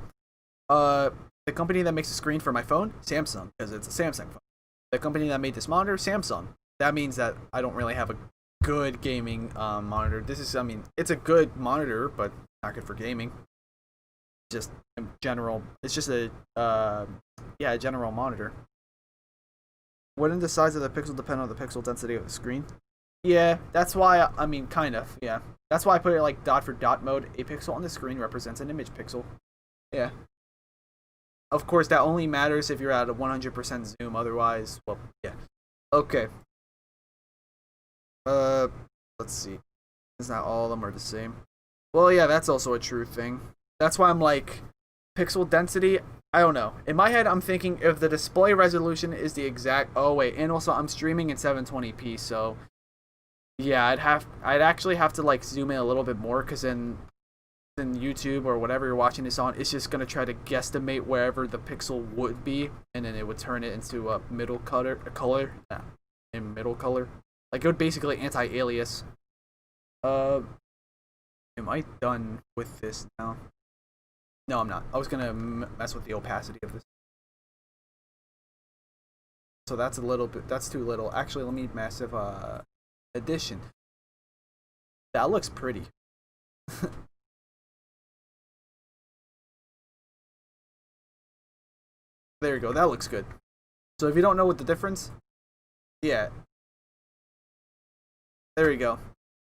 Uh, the company that makes the screen for my phone, Samsung, because it's a Samsung phone. The company that made this monitor, Samsung. That means that I don't really have a good gaming monitor. I mean, it's a good monitor, but not good for gaming. Just in general, it's just a general monitor. Wouldn't the size of the pixel depend on the pixel density of the screen? Yeah, that's why, I mean, kind of, yeah. That's why I put it like dot for dot mode. A pixel on the screen represents an image pixel. Yeah. Of course, that only matters if you're at a 100% zoom. Otherwise, well, yeah. Okay. Uh, let's see. Is not all of them are the same? Well, yeah, that's also a true thing. That's why I'm like, pixel density. I don't know. In my head, I'm thinking if the display resolution is the exact. Oh wait, and also I'm streaming in 720p, so yeah, I'd actually have to like zoom in a little bit more, because in YouTube or whatever you're watching this on, it's just gonna try to guesstimate wherever the pixel would be, and then it would turn it into a middle color. Like it would basically anti-alias. Uh, am I done with this now? No, I'm not. I was gonna mess with the opacity of this. So that's a little bit. That's too little. Actually, let me massive addition. That looks pretty. There you go. That looks good. So if you don't know what the difference, yeah, There we go.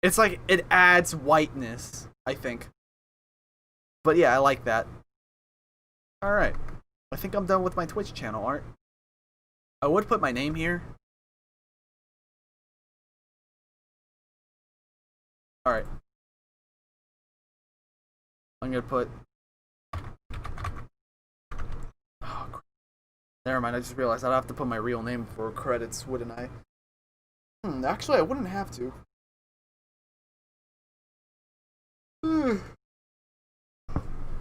It's like it adds whiteness, I think. But yeah, I like that. Alright. I think I'm done with my Twitch channel art. I would put my name here. Alright. I'm gonna put... Oh, never mind, I just realized I'd have to put my real name for credits, wouldn't I? Actually, I wouldn't have to.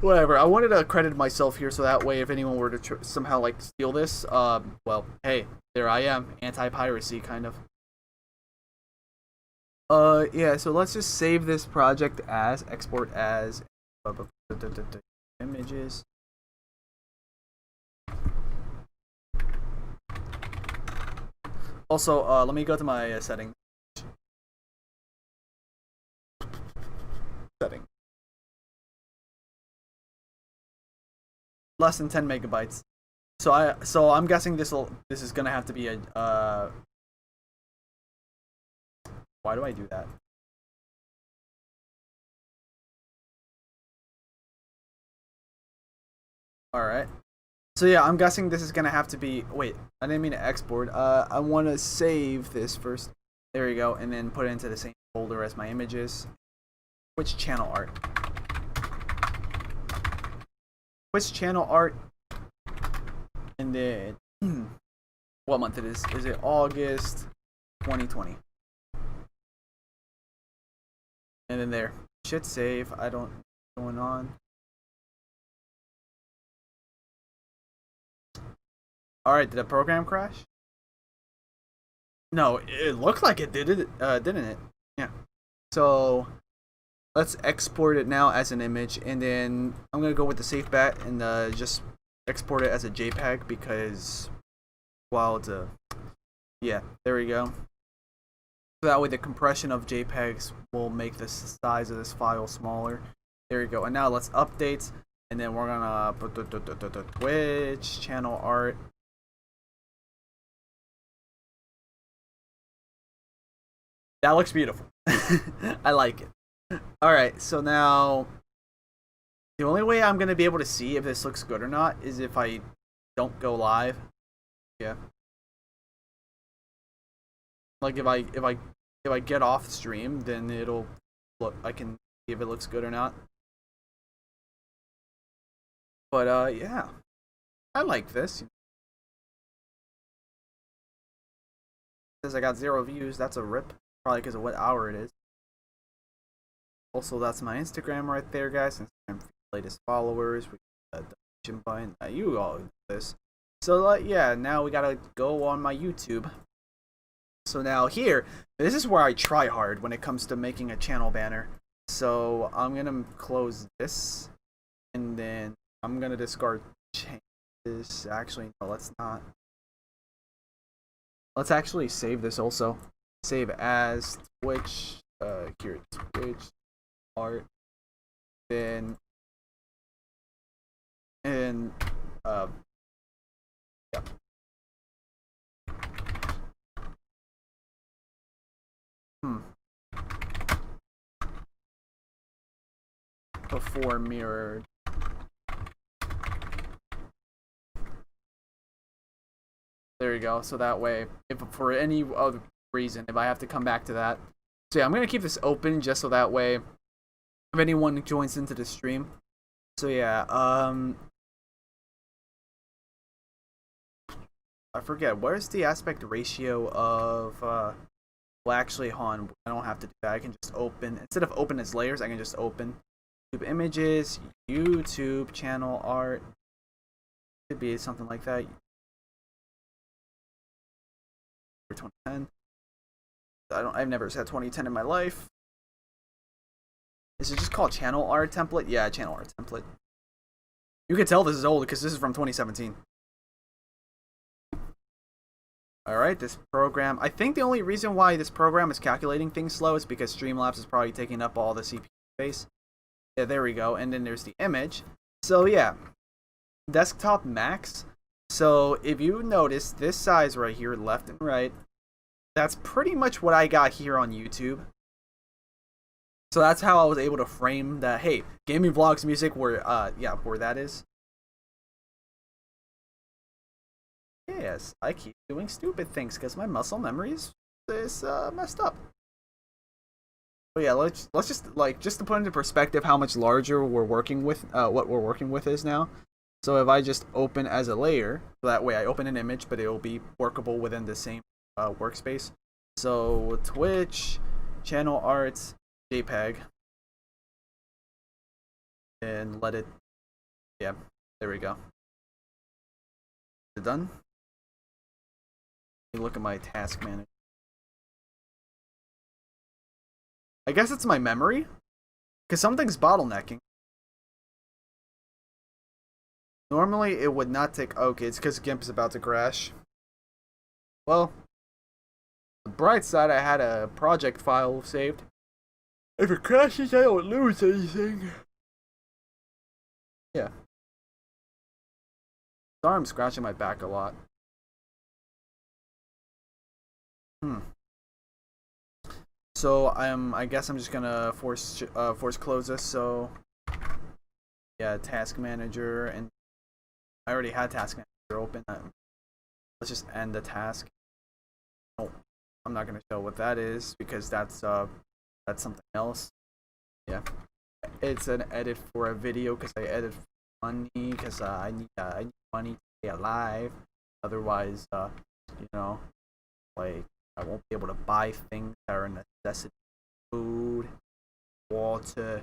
Whatever, I wanted to credit myself here so that way if anyone were to somehow, like, steal this, well, hey, there I am. Anti-piracy, kind of. Yeah, so let's just save this project as, export as, images. Also, let me go to my setting. Less than 10 megabytes. So I'm guessing this is gonna have to be a why do I do that? Alright. So yeah, I'm guessing this is gonna have to be wait, I didn't mean to export. I wanna save this first. There you go, and then put it into the same folder as my images. Which channel art? Which channel art? And then what month it is? Is it August 2020? And then there. Should save. I don't know what's going on. Alright, did the program crash? No, it looked like it did didn't it? Yeah. So let's export it now as an image, and then I'm gonna go with the safe bet and just export it as a JPEG because, well, it's a, yeah, there we go. So that way the compression of JPEGs will make the size of this file smaller. There we go. And now let's update, and then we're gonna put the Twitch channel art. That looks beautiful. I like it. Alright, so now the only way I'm gonna be able to see if this looks good or not is if I don't go live. Yeah. Like if I get off stream, then it'll look, I can see if it looks good or not. But yeah. I like this. Says I got 0 views, that's a rip. Probably because of what hour it is. Also, that's my Instagram right there, guys. Instagram latest followers. We got the donation button. You all do this. So yeah, now we gotta go on my YouTube. So now here, this is where I try hard when it comes to making a channel banner. So I'm gonna close this, and then I'm gonna discard changes. Actually, no, let's not. Let's actually save this also. Save as Twitch, here, Twitch art, then, and, yeah. Before mirrored. There you go. So that way, if for any other reason, if I have to come back to that. So yeah, I'm gonna keep this open just so that way, if anyone joins into the stream. So yeah, I forget, where's the aspect ratio of, well actually, hon, I don't have to do that, I can just open, instead of open as layers, I can just open YouTube images, YouTube channel art, could be something like that, for 2010. I've never said 2010 in my life. Is it just called channel art template? Yeah, channel art template. You can tell this is old because this is from 2017. Alright, this program. I think the only reason why this program is calculating things slow is because Streamlabs is probably taking up all the CPU space. Yeah, there we go. And then there's the image. So yeah, desktop max. So if you notice this size right here, left and right, that's pretty much what I got here on YouTube. So that's how I was able to frame that. Hey, gaming vlogs, music, where yeah, where that is. Yes, I keep doing stupid things because my muscle memory is messed up. But yeah, let's just like just to put into perspective how much larger we're working with, what we're working with is now. So if I just open as a layer, so that way I open an image, but it will be workable within the same workspace. So Twitch, channel arts, JPEG, and let it. Yeah, there we go. Is it done? Let me look at my task manager. I guess it's my memory, because something's bottlenecking. Normally it would not take. Okay, it's because GIMP is about to crash. Well, the bright side, I had a project file saved. If it crashes, I don't lose anything. Yeah. Sorry, I'm scratching my back a lot. So I guess I'm just gonna force close this. So yeah, task manager, and I already had task manager open. Let's just end the task. Oh, I'm not gonna show what that is because that's something else. Yeah, it's an edit for a video because I edit for money because I need money to stay alive. Otherwise, you know, like I won't be able to buy things that are a necessity. Food, water.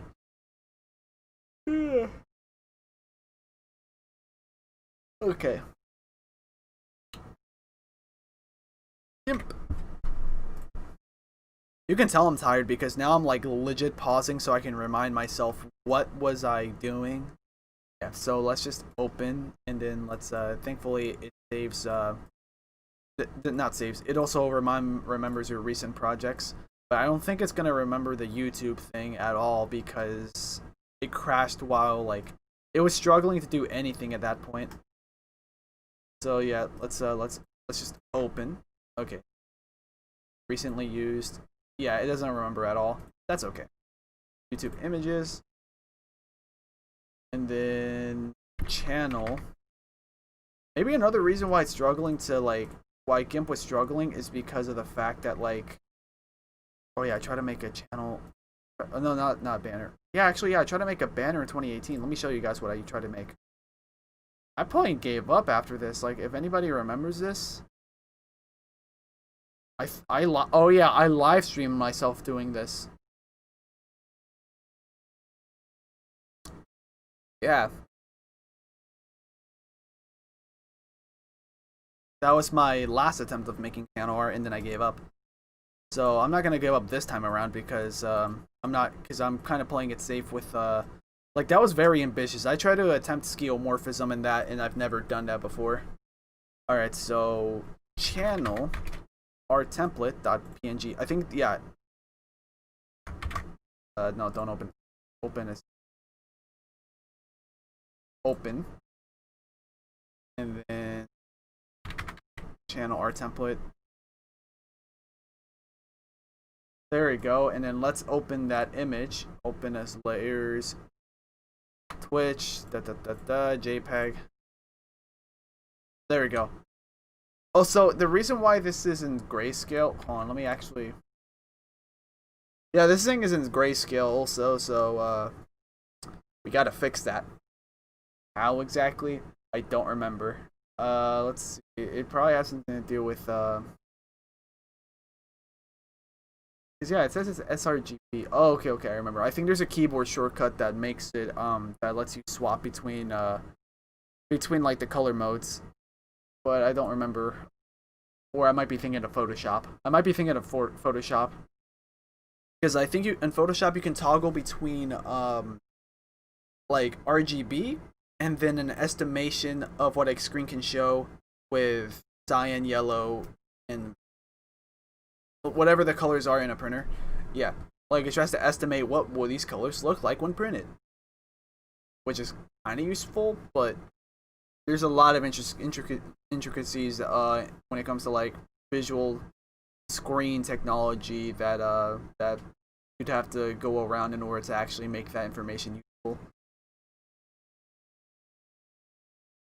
Yeah. Okay. Imp. You can tell I'm tired because now I'm like legit pausing so I can remind myself what was I doing. Yeah, so let's just open and then let's thankfully it saves not saves. It also remembers your recent projects, but I don't think it's gonna remember the YouTube thing at all because it crashed while like it was struggling to do anything at that point. So yeah, let's just open. Okay. Recently used. Yeah, it doesn't remember at all. That's okay. YouTube images, and then channel. Maybe another reason why it's struggling to like. Why GIMP was struggling is because of the fact that like, oh yeah, I tried to make a channel. Oh, no, not banner. Yeah, actually, yeah, I tried to make a banner in 2018. Let me show you guys what I tried to make. I probably gave up after this. Like, if anybody remembers this, oh yeah, I live streamed myself doing this. Yeah. That was my last attempt of making channel art, and then I gave up. So I'm not gonna give up this time around because I'm kind of playing it safe with like that was very ambitious. I tried to attempt skeuomorphism in that, and I've never done that before. All right, so channel art template.png. I think yeah. No, don't open. Open is open, and then channel art template. There we go, and then let's open that image. Open as layers, Twitch, JPEG. There we go. Also, the reason why this is in grayscale. Hold on, let me actually. Yeah, this thing is in grayscale also, so we gotta fix that. How exactly? I don't remember. Let's see. It probably has something to do with yeah, it says it's sRGB. Oh, okay, I remember. I think there's a keyboard shortcut that makes it that lets you swap between like the color modes. But I don't remember. Or I might be thinking of Photoshop. I might be thinking of Photoshop. Because I think in Photoshop you can toggle between like RGB and then an estimation of what a screen can show with cyan, yellow, and whatever the colors are in a printer. Yeah, like it tries to estimate what will these colors look like when printed, which is kind of useful, but there's a lot of intricacies when it comes to like visual screen technology that you'd have to go around in order to actually make that information useful.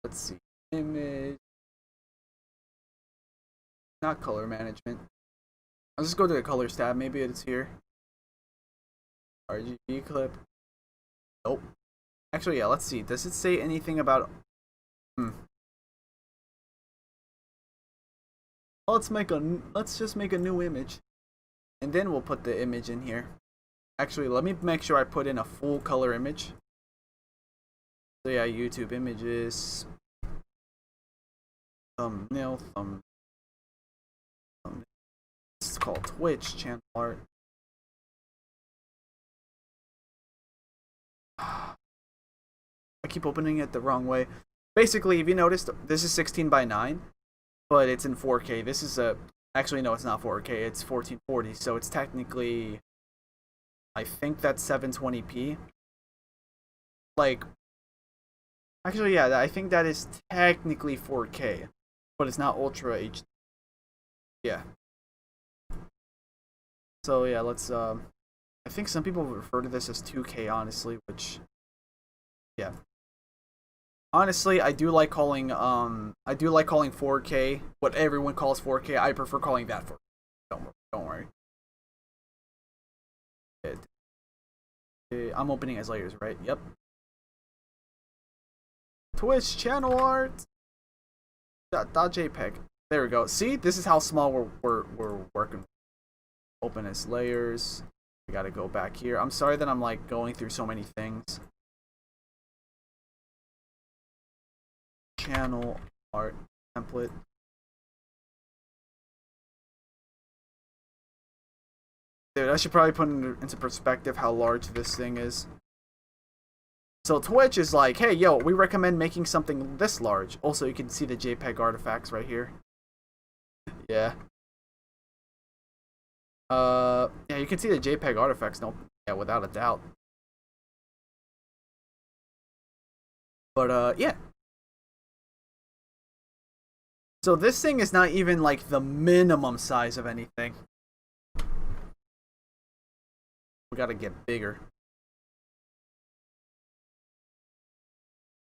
Let's see. Image. Not color management. I'll just go to the colors tab. Maybe it's here. RGB clip. Nope. Actually, yeah, let's see. Does it say anything about... Well, let's just make a new image. And then we'll put the image in here. Actually, let me make sure I put in a full color image. So yeah, YouTube images. Thumbnail. This is called Twitch channel art. I keep opening it the wrong way. Basically, if you noticed, this is 16:9, but it's in 4K. This is a... Actually, no, it's not 4K. It's 1440, so it's technically... I think that's 720p. Like... Actually, yeah, I think that is technically 4K, but it's not Ultra HD. Yeah. So, yeah, let's... I think some people refer to this as 2K, honestly, which... Yeah. Honestly, I do like calling 4K what everyone calls 4K. I prefer calling that 4K. Don't worry. I'm opening as layers, right? Yep. Twitch channel art. .jpg. There we go. See, this is how small we're working. Open as layers. We gotta go back here. I'm sorry that I'm like going through so many things. Channel art template. Dude, I should probably put into perspective how large this thing is. So Twitch is like, hey, yo, we recommend making something this large. Also, you can see the JPEG artifacts right here. Yeah. Yeah, you can see the JPEG artifacts. No, yeah, without a doubt. But yeah. So this thing is not even like the minimum size of anything. We gotta get bigger.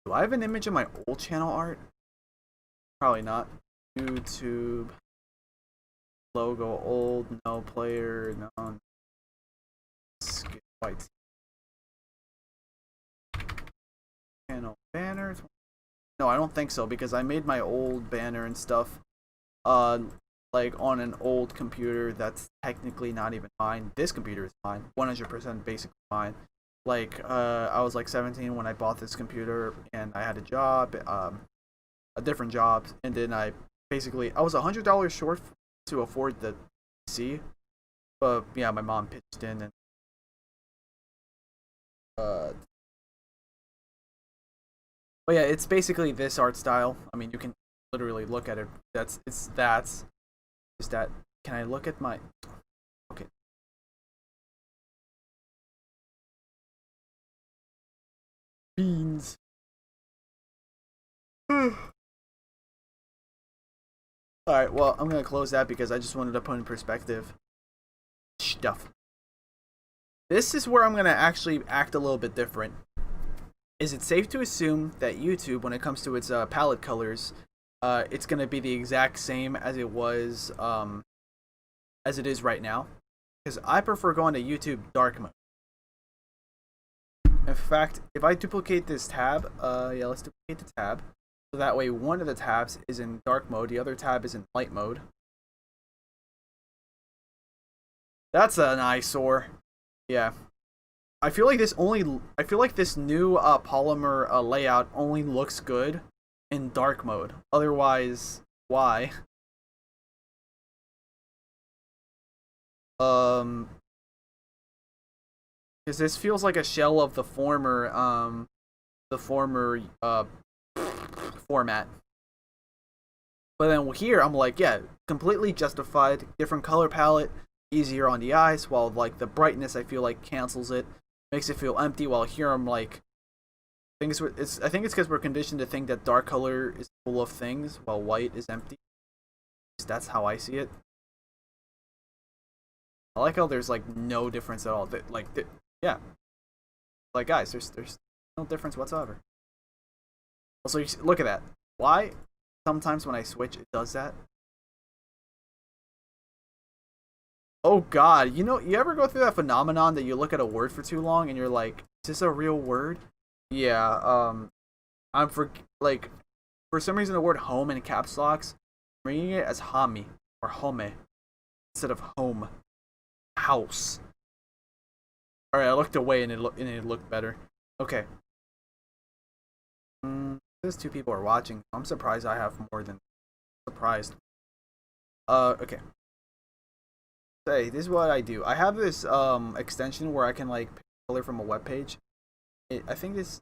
Do I have an image of my old channel art? Probably not. YouTube. Logo old, no player, no. SkiT white. Channel banner. No, I don't think so, because I made my old banner and stuff like on an old computer that's technically not even mine. This computer is mine, 100% basically mine. Like I was like 17 when I bought this computer, and I had a job, a different job, and then I was $100 short to afford the PC, but yeah, my mom pitched in, and but yeah, it's basically this art style. I mean, you can literally look at it. Is that? Can I look at my? Okay. Beans. Alright, well, I'm gonna close that because I just wanted to put in perspective stuff. This is where I'm gonna actually act a little bit different. Is it safe to assume that YouTube, when it comes to its palette colors, it's gonna be the exact same as it was, as it is right now? Because I prefer going to YouTube dark mode. In fact, if I duplicate this tab, yeah, let's duplicate the tab. So that way one of the tabs is in dark mode, the other tab is in light mode. That's an eyesore. Yeah. I feel like this new polymer layout only looks good in dark mode. Otherwise, why? Because this feels like a shell of the former format. But then here, I'm like, yeah, completely justified. Different color palette, easier on the eyes, while like the brightness I feel like cancels it, makes it feel empty. While here, I'm like, I think it's because we're conditioned to think that dark color is full of things, while white is empty. That's how I see it. I like how there's like no difference at all. Yeah, like guys, there's no difference whatsoever. Also, look at that. Why? Sometimes when I switch, it does that. Oh God, you ever go through that phenomenon that you look at a word for too long and you're like, is this a real word? Yeah. I'm for some reason the word home in caps locks, I'm reading it as hami or home instead of home, house. All right, I looked away and it looked better. Okay. There's 2 people are watching. I'm surprised I have more than surprised. Okay. Hey, this is what I do. I have this extension where I can like pick color from a web page. I think this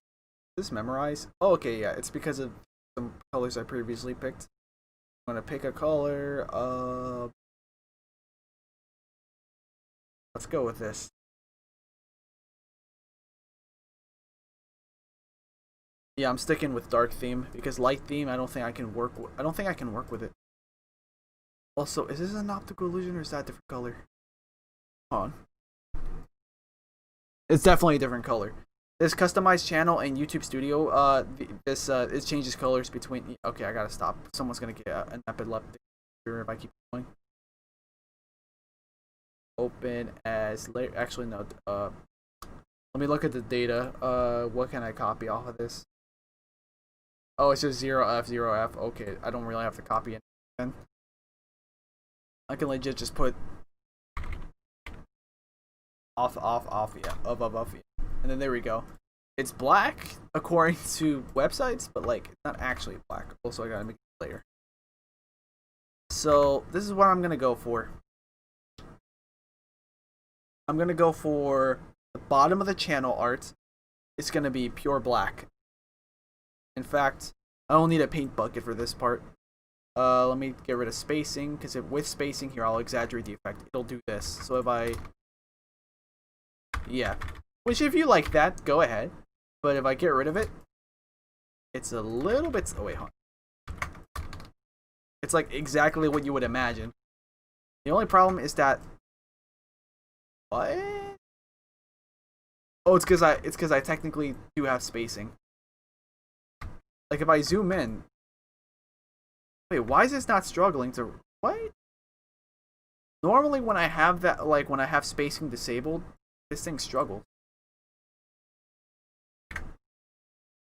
memorize. Oh, okay, yeah. It's because of some colors I previously picked. I'm gonna pick a color. Let's go with this. Yeah, I'm sticking with dark theme because light theme I don't think I can work with it. Also, is this an optical illusion or is that a different color? Hold on. It's definitely a different color. This customized channel and YouTube Studio, it changes colors between. Okay, I gotta stop. Someone's gonna get an epileptic if I keep going. Open as layer. Actually, no. Let me look at the data. What can I copy off of this? Oh, it's just 0F, 0F. Okay, I don't really have to copy anything. I can legit just put off, yeah, off, yeah. And then there we go. It's black according to websites, but like it's not actually black. Also, I gotta make it layer. So this is what I'm gonna go for. I'm gonna go for the bottom of the channel art. It's gonna be pure black. In fact, I don't need a paint bucket for this part. Let me get rid of spacing, because with spacing here, I'll exaggerate the effect. It'll do this. So if I... Yeah. Which, if you like that, go ahead. But if I get rid of it, it's a little bit... Oh, wait, hold on. It's like exactly what you would imagine. The only problem is that... What? Oh, it's because I technically do have spacing. Like, if I zoom in... Wait, why is this not struggling to... What? Normally when I have that, like, when I have spacing disabled, this thing struggles.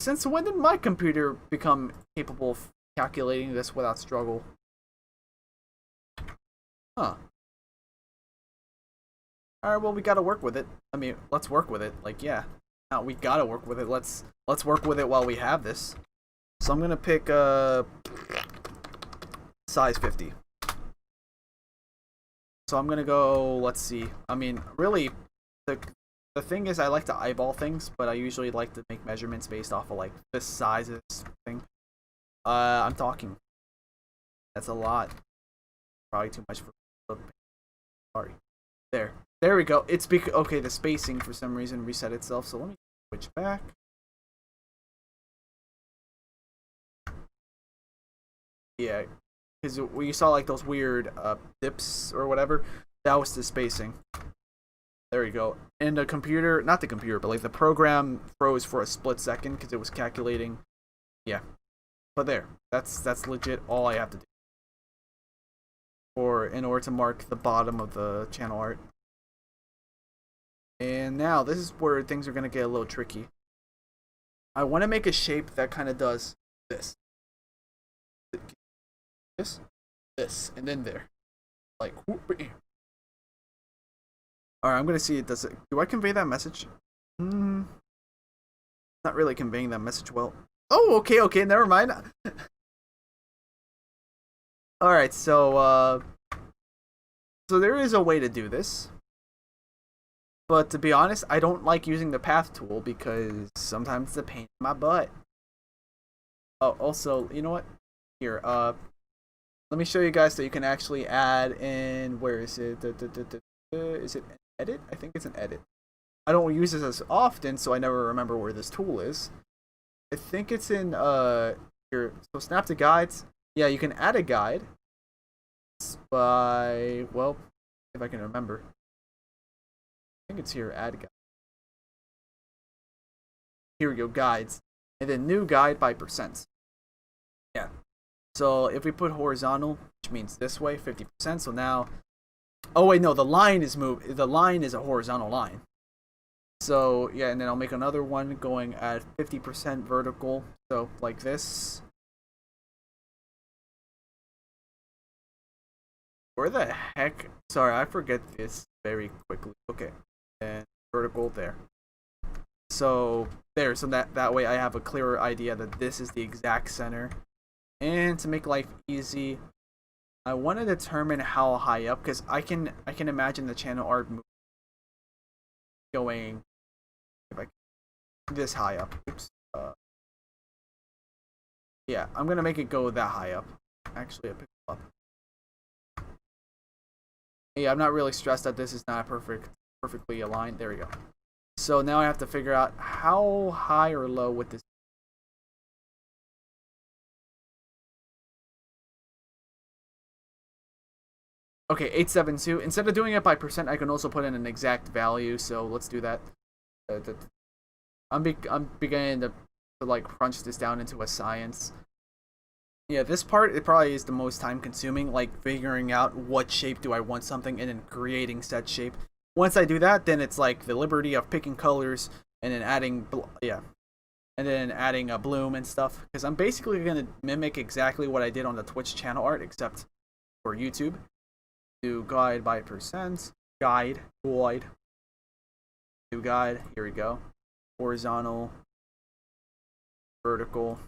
Since when did my computer become capable of calculating this without struggle? Huh. Alright, well, we gotta work with it. I mean, let's work with it. Like, yeah. No, we gotta work with it. Let's work with it while we have this. So I'm gonna pick, size 50. So I'm gonna go, let's see. I mean, really, the thing is I like to eyeball things, but I usually like to make measurements based off of, like, this size of this thing. I'm talking. That's a lot. Probably too much for... Sorry. There we go. It's okay, the spacing for some reason reset itself, so let me switch back. Yeah, because we saw like those weird dips or whatever. That was the spacing. There we go. And the computer, not the computer, but like the program froze for a split second because it was calculating. Yeah, but there. That's legit all I have to do. In order to mark the bottom of the channel art. And now this is where things are gonna get a little tricky. I want to make a shape that kind of does this. This, and then there. Like, alright, I'm gonna see it. Do I convey that message? Not really conveying that message well. Oh, okay, never mind. Alright, so there is a way to do this. But to be honest, I don't like using the path tool because sometimes it's a pain in my butt. Oh, also, you know what? Here, let me show you guys so you can actually add in, where is it? Is it an edit? I think it's an edit. I don't use this as often, so I never remember where this tool is. I think it's in, here, so snap to guides. Yeah, you can add a guide by, well, if I can remember. it's here, add guide. Here we go, guides. And then new guide by percent. Yeah. So if we put horizontal, which means this way, 50%. So now, oh wait, no, the line is moved. The line is a horizontal line. So yeah, and then I'll make another one going at 50% vertical. So like this. Where the heck? Sorry, I forget this very quickly. Okay, and vertical there. So there, so that way I have a clearer idea that this is the exact center. And to make life easy, I want to determine how high up, because I can imagine the channel art going if I this high up. Oops. Yeah, I'm gonna make it go that high up. Actually, a pixel up. Yeah, I'm not really stressed that this is not perfectly aligned. There we go. So now I have to figure out how high or low with this. Okay, 872. Instead of doing it by percent, I can also put in an exact value. So let's do that. I'm beginning to like crunch this down into a science. Yeah, this part, it probably is the most time consuming, like figuring out what shape do I want something and then creating said shape. Once I do that, then it's like the liberty of picking colors and then adding, and then adding a bloom and stuff. Because I'm basically going to mimic exactly what I did on the Twitch channel art, except for YouTube. Do guide by percent, guide, do guide, here we go. Horizontal, vertical.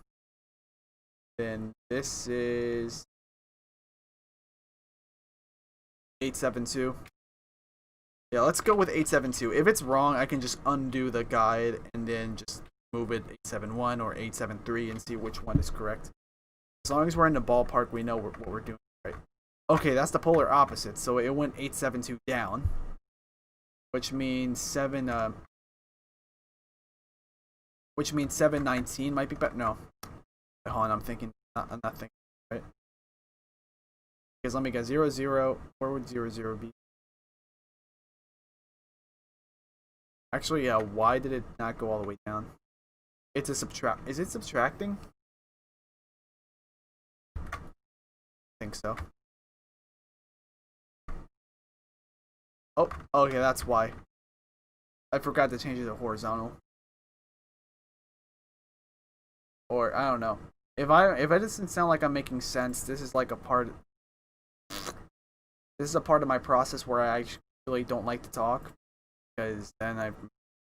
Then this is 872. Yeah, let's go with 872. If it's wrong, I can just undo the guide and then just move it 871 or 873 and see which one is correct. As long as we're in the ballpark, we know what we're doing, right? Okay, that's the polar opposite. So it went 872 down, which means 719 might be better. No. Hold on, I'm thinking. I'm not thinking, right? Because let me get 0, 0. Where would 0, 0 be? Actually, yeah. Why did it not go all the way down? It's a subtract. Is it subtracting? I think so. Oh, okay, that's why. I forgot to change it to horizontal. Or I don't know. If it doesn't sound like I'm making sense, this is like a part. This is a part of my process where I actually don't like to talk, because then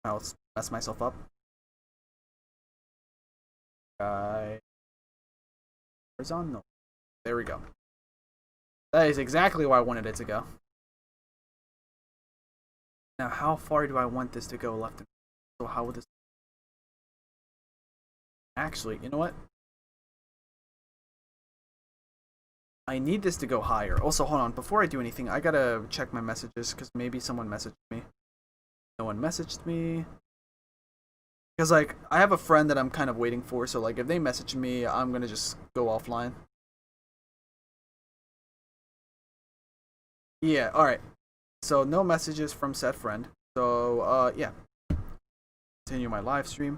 I'll mess myself up. Horizontal. There we go. That is exactly where I wanted it to go. Now, how far do I want this to go left? So how would this? Actually, you know what? I need this to go higher. Also, hold on. Before I do anything, I gotta check my messages, because maybe someone messaged me. No one messaged me. Because, like, I have a friend that I'm kind of waiting for, so, like, if they message me, I'm gonna just go offline. Yeah, alright. So, no messages from said friend. So, yeah. Continue my live stream.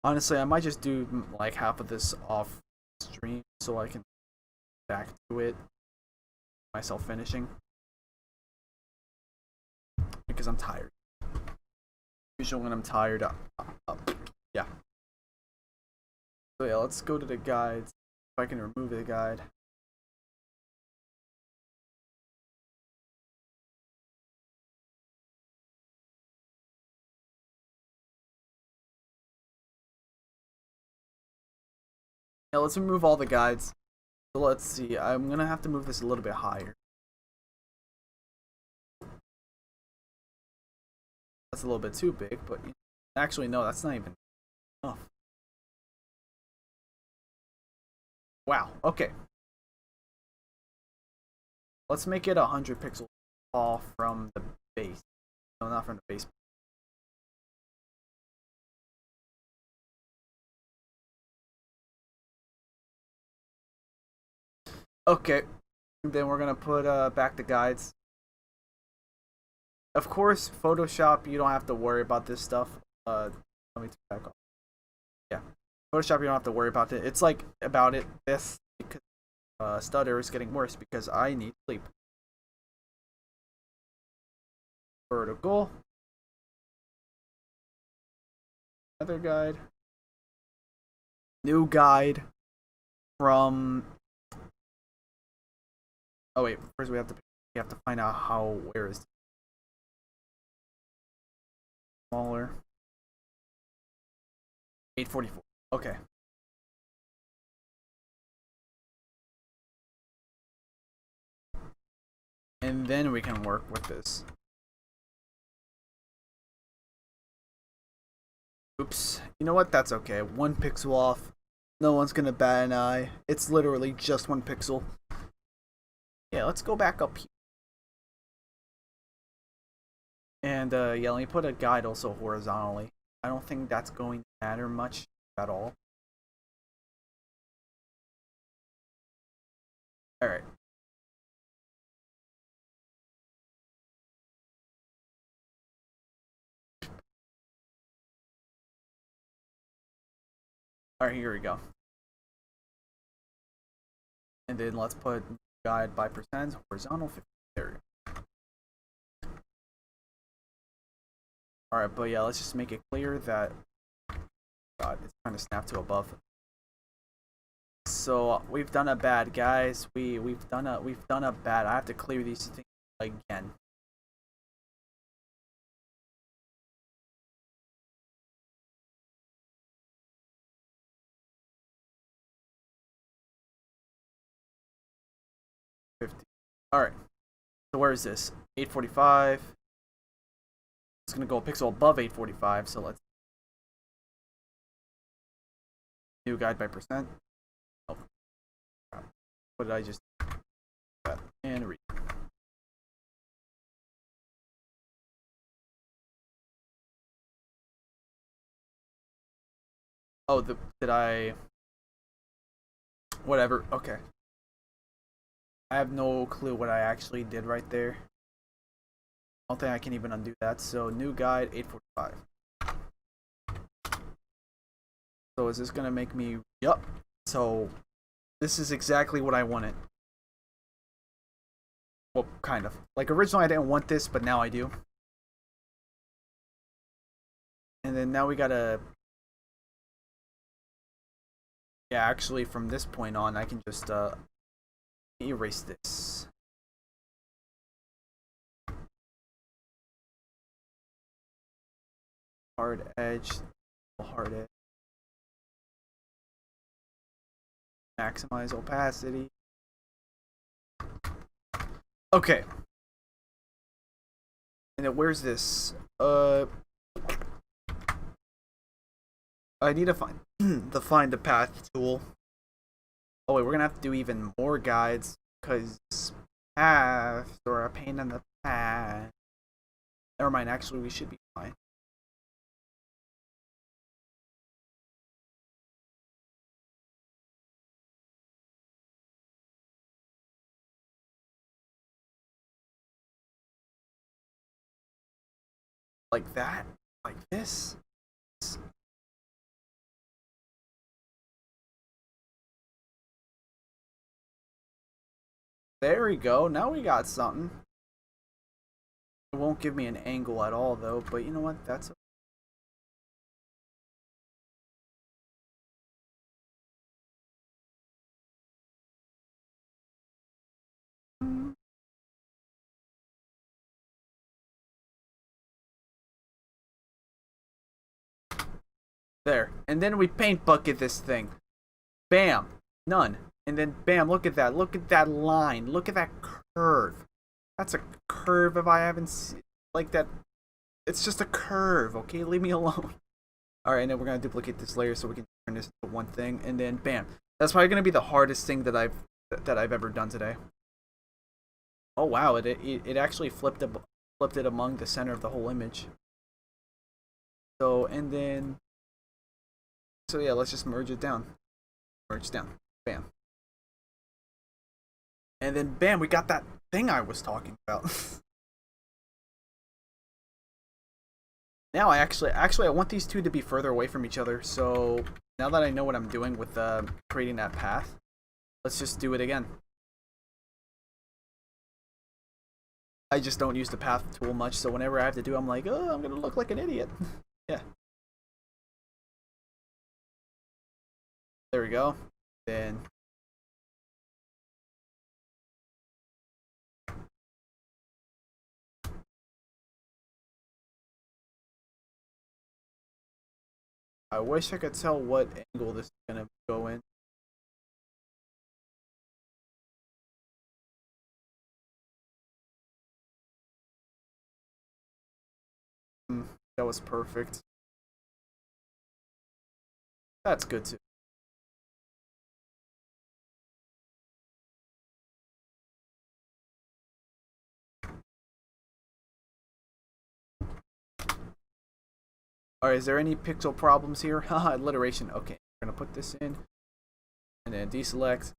Honestly, I might just do, like, half of this off stream so I can back to it myself finishing, because I'm tired. Usually when I'm tired, yeah. So yeah, let's go to the guides. If I can remove the guide. Yeah, let's remove all the guides. So let's see. I'm gonna have to move this a little bit higher. That's a little bit too big, but actually no, that's not even enough. Wow. Okay. Let's make it 100 pixels off from the base. No, not from the base. Okay. Then we're gonna put back the guides. of course, Photoshop, you don't have to worry about this stuff. Let me turn back off. Yeah, Photoshop, you don't have to worry about it. It's like about it this because stutter is getting worse because I need sleep. Vertical. Another guide. New guide from. Oh wait, first we have to find out where is smaller. 844. Okay. And then we can work with this. Oops. You know what? That's okay. 1 pixel off. No one's gonna bat an eye. It's literally just 1 pixel. Yeah, let's go back up here. And yeah, let me put a guide also horizontally. I don't think that's going to matter much at all. Alright. Alright, here we go. And then let's put guide by percent, horizontal 50. There we go. Alright, but yeah, let's just make it clear that God, it's trying to snap to above. So we've done a bad, guys. We've done a bad. I have to clear these things again. Alright. So where is this? 845. It's gonna go a pixel above 845, so let's new guide by percent. Oh. What did I just and read. Oh, did I whatever, okay. I have no clue what I actually did right there. I don't think I can even undo that. So new guide 845. So is this gonna make me? Yup. So this is exactly what I wanted. Well, kind of. Like originally I didn't want this, but now I do. And then now we gotta. Yeah, actually from this point on I can just erase this. Hard edge. Hard edge. Maximize opacity. Okay. And then where's this? I need to find the find the path tool. Oh wait, we're gonna have to do even more guides because paths are a pain in the path. Never mind. Actually, we should be fine. Like that? Like this? There we go. Now we got something. It won't give me an angle at all, though. But you know what? That's okay. There. And then we paint bucket this thing. Bam. None. And then bam, look at that. Look at that line. Look at that curve. That's a curve if I haven't seen like that. It's just a curve, okay? Leave me alone. Alright, and then we're gonna duplicate this layer so we can turn this into one thing, and then bam. That's probably gonna be the hardest thing that I've ever done today. Oh wow, it actually flipped it among the center of the whole image. So and then so yeah, let's just merge it down. Merge down. Bam. And then bam, we got that thing I was talking about. Now I want these two to be further away from each other. So now that I know what I'm doing with creating that path, let's just do it again. I just don't use the path tool much, so whenever I have to do, I'm like, oh, I'm gonna look like an idiot. Yeah. There we go. Then I wish I could tell what angle this is gonna go in. That was perfect. That's good too. Alright, is there any pixel problems here? Haha, alliteration. Okay, we're gonna put this in. And then deselect.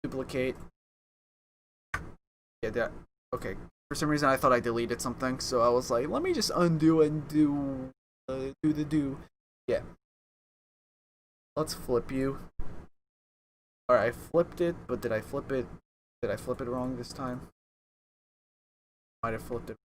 Duplicate. Yeah, that. Okay. For some reason I thought I deleted something, so I was like, let me just undo and do the do. Yeah. Let's flip you. Alright, I flipped it, but did I flip it wrong this time? Might have flipped it.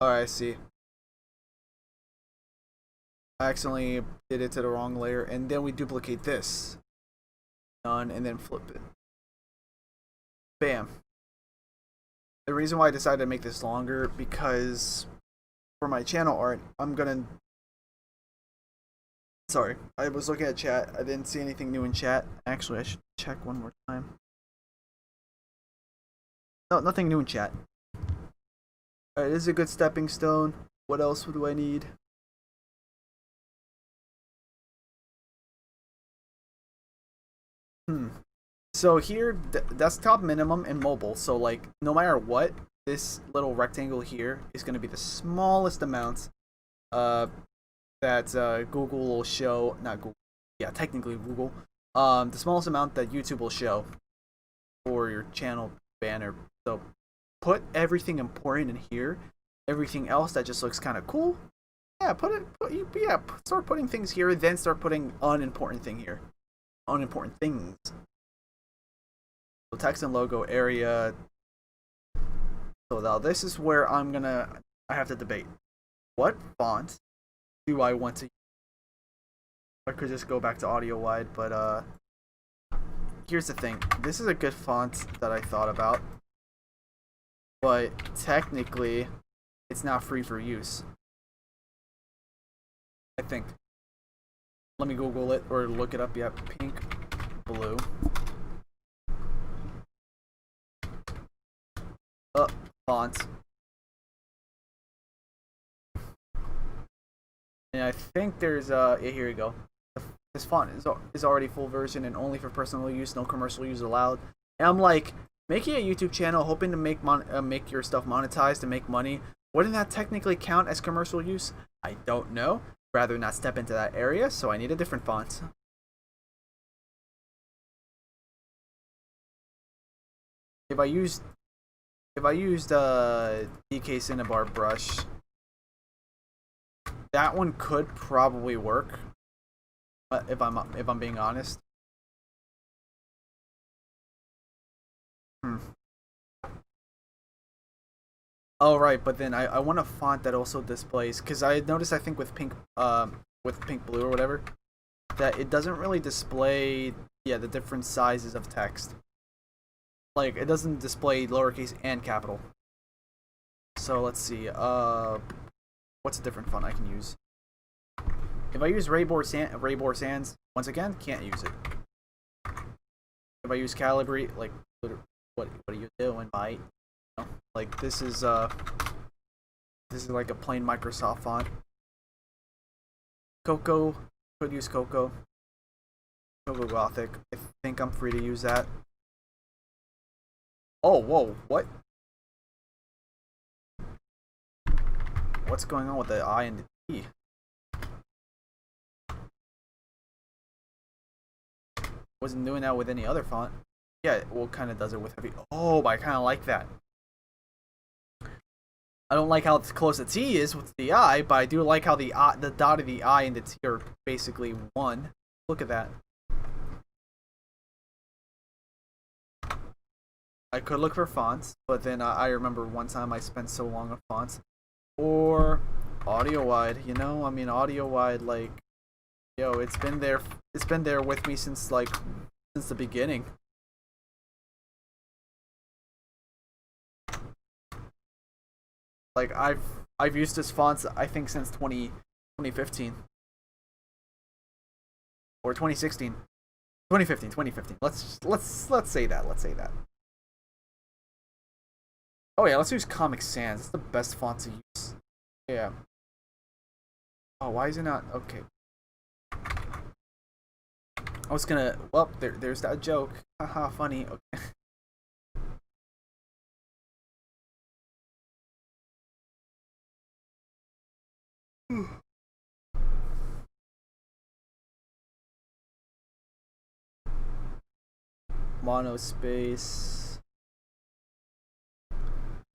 Alright, I see. I accidentally did it to the wrong layer, and then we duplicate this. Done, and then flip it. Bam. The reason why I decided to make this longer, because for my channel art, I'm gonna... Sorry, I was looking at chat. I didn't see anything new in chat. Actually, I should check one more time. No, nothing new in chat. Alright, this is a good stepping stone. What else do I need? So here, desktop minimum and mobile. So like, no matter what, this little rectangle here is going to be the smallest amount that Google will show. Not Google. Yeah, technically Google. The smallest amount that YouTube will show for your channel banner. So put everything important in here. Everything else that just looks kind of cool. Yeah, start putting things here, then start putting unimportant thing here. Unimportant things. So text and logo area. So now this is where I have to debate. What font do I want to use? I could just go back to audio wide, but here's the thing. This is a good font that I thought about. But technically, it's not free for use. I think. Let me Google it or look it up. Yeah, pink, blue. Font. And I think there's yeah, here you go. This font is already full version and only for personal use, no commercial use allowed. And I'm like, making a YouTube channel, hoping to make your stuff monetized and make money. Wouldn't that technically count as commercial use? I don't know. Rather not step into that area, so I need a different font. If I used DK Cinnabar brush, that one could probably work. If I'm being honest. Oh right, but then I want a font that also displays, because I noticed, I think with pink blue or whatever, that it doesn't really display the different sizes of text. Like, it doesn't display lowercase and capital. So let's see, what's a different font I can use? If I use Raybor Sans, once again, can't use it. If I use Calibri, like, what are you doing, mate? You know, like, this is like a plain Microsoft font. Cocoa, could use Cocoa. Cocoa Gothic, I think I'm free to use that. Oh, whoa, what? What's going on with the I and the T? wasn't doing that with any other font. Yeah, well, kind of does it with heavy. Oh, but I kind of like that. I don't like how close the T is with the I, but I do like how the dot of the I and the T are basically one. Look at that. I could look for fonts, but then I remember one time I spent so long on fonts. Or audio wide, you know? I mean, audio wide, like, yo, it's been there. It's been there with me since the beginning. Like I've used this fonts I think since 2015 or 2016. 2015. Let's say that. Let's say that. Oh yeah, let's use Comic Sans. It's the best font to use. Yeah. Oh, why is it not? Okay. I was gonna. Well, there's that joke. Haha, funny. Okay. Monospace.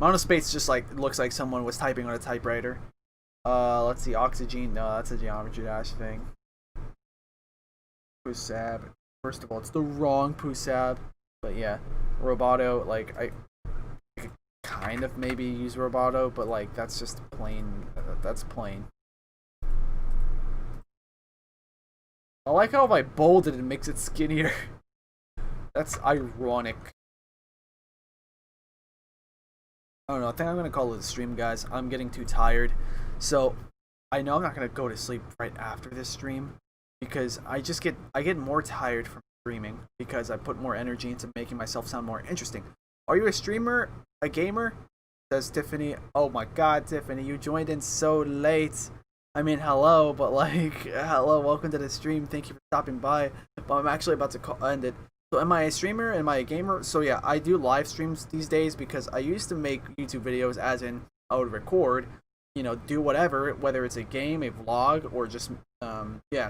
Monospace just like looks like someone was typing on a typewriter. Let's see, Oxygen. No, that's a Geometry Dash thing. Pusab. First of all, it's the wrong Pusab. But yeah, Roboto. Like I could kind of maybe use Roboto, but like that's just plain. That's plain. I like how if I bold it, it makes it skinnier. That's ironic. I don't know. I think I'm gonna call it a stream, guys. I'm getting too tired, so I know I'm not gonna go to sleep right after this stream because I get more tired from streaming because I put more energy into making myself sound more interesting. Are you a streamer? A gamer? Says Tiffany. Oh my God, Tiffany, you joined in so late. I mean, hello, but like, hello, welcome to the stream. Thank you for stopping by. But I'm actually about to end it. So am I a streamer? Am I a gamer? So yeah, I do live streams these days because I used to make YouTube videos as in I would record, you know, do whatever, whether it's a game, a vlog, or just, yeah.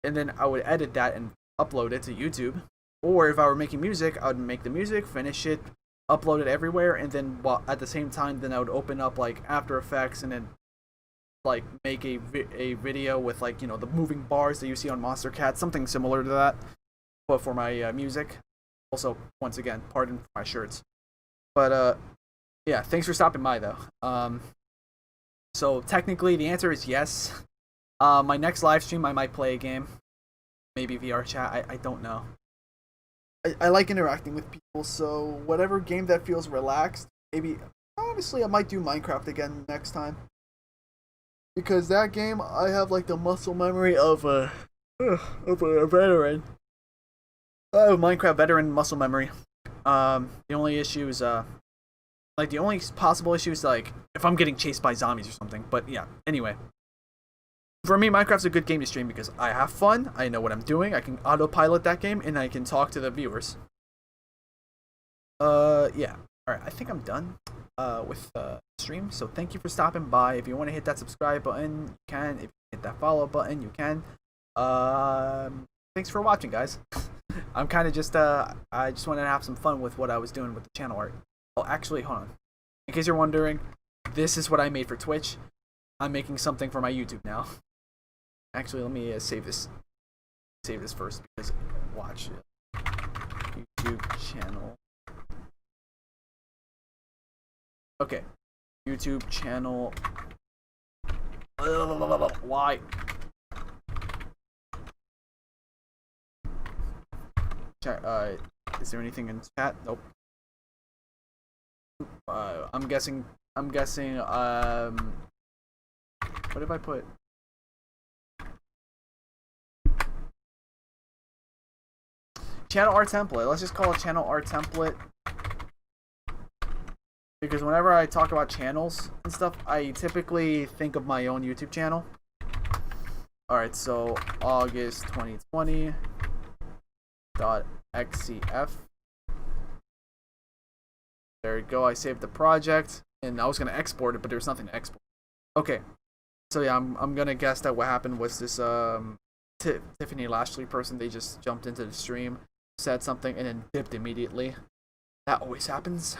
And then I would edit that and upload it to YouTube. Or if I were making music, I would make the music, finish it, upload it everywhere, and then at the same time, then I would open up like After Effects and then like make a video with like, you know, the moving bars that you see on Monster Cat, something similar to that. But for my music. Also, once again, pardon for my shirts. But yeah, thanks for stopping by though. So technically the answer is yes. My next live stream I might play a game. Maybe VR chat, I don't know. I like interacting with people, so whatever game that feels relaxed, maybe honestly I might do Minecraft again next time. Because that game I have like the muscle memory of a veteran. Oh, Minecraft veteran muscle memory. The only issue is like the only possible issue is like if I'm getting chased by zombies or something. But yeah, anyway. For me, Minecraft's a good game to stream because I have fun, I know what I'm doing, I can autopilot that game, and I can talk to the viewers. Yeah. Alright, I think I'm done with the stream. So thank you for stopping by. If you want to hit that subscribe button, you can. If you hit that follow button, you can. Thanks for watching, guys. I'm kind of just, I just wanted to have some fun with what I was doing with the channel art. Oh, actually, hold on. In case you're wondering, this is what I made for Twitch. I'm making something for my YouTube now. Actually, let me save this. Save this first because watch it. YouTube channel. Okay. YouTube channel. Why? Is there anything in chat? Nope. I'm guessing, what if I put? Channel art template. Let's just call it channel art template. Because whenever I talk about channels and stuff, I typically think of my own YouTube channel. Alright, so August 2020 .xcf. There we go. I saved the project, and I was gonna export it, but there's nothing to export. Okay, so yeah, I'm gonna guess that what happened was this Tiffany Lashley person. They just jumped into the stream. said something and then dipped immediately. That always happens.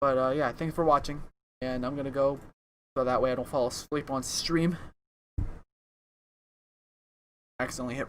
But yeah, thanks for watching, and I'm gonna go so that way I don't fall asleep on stream. Accidentally hit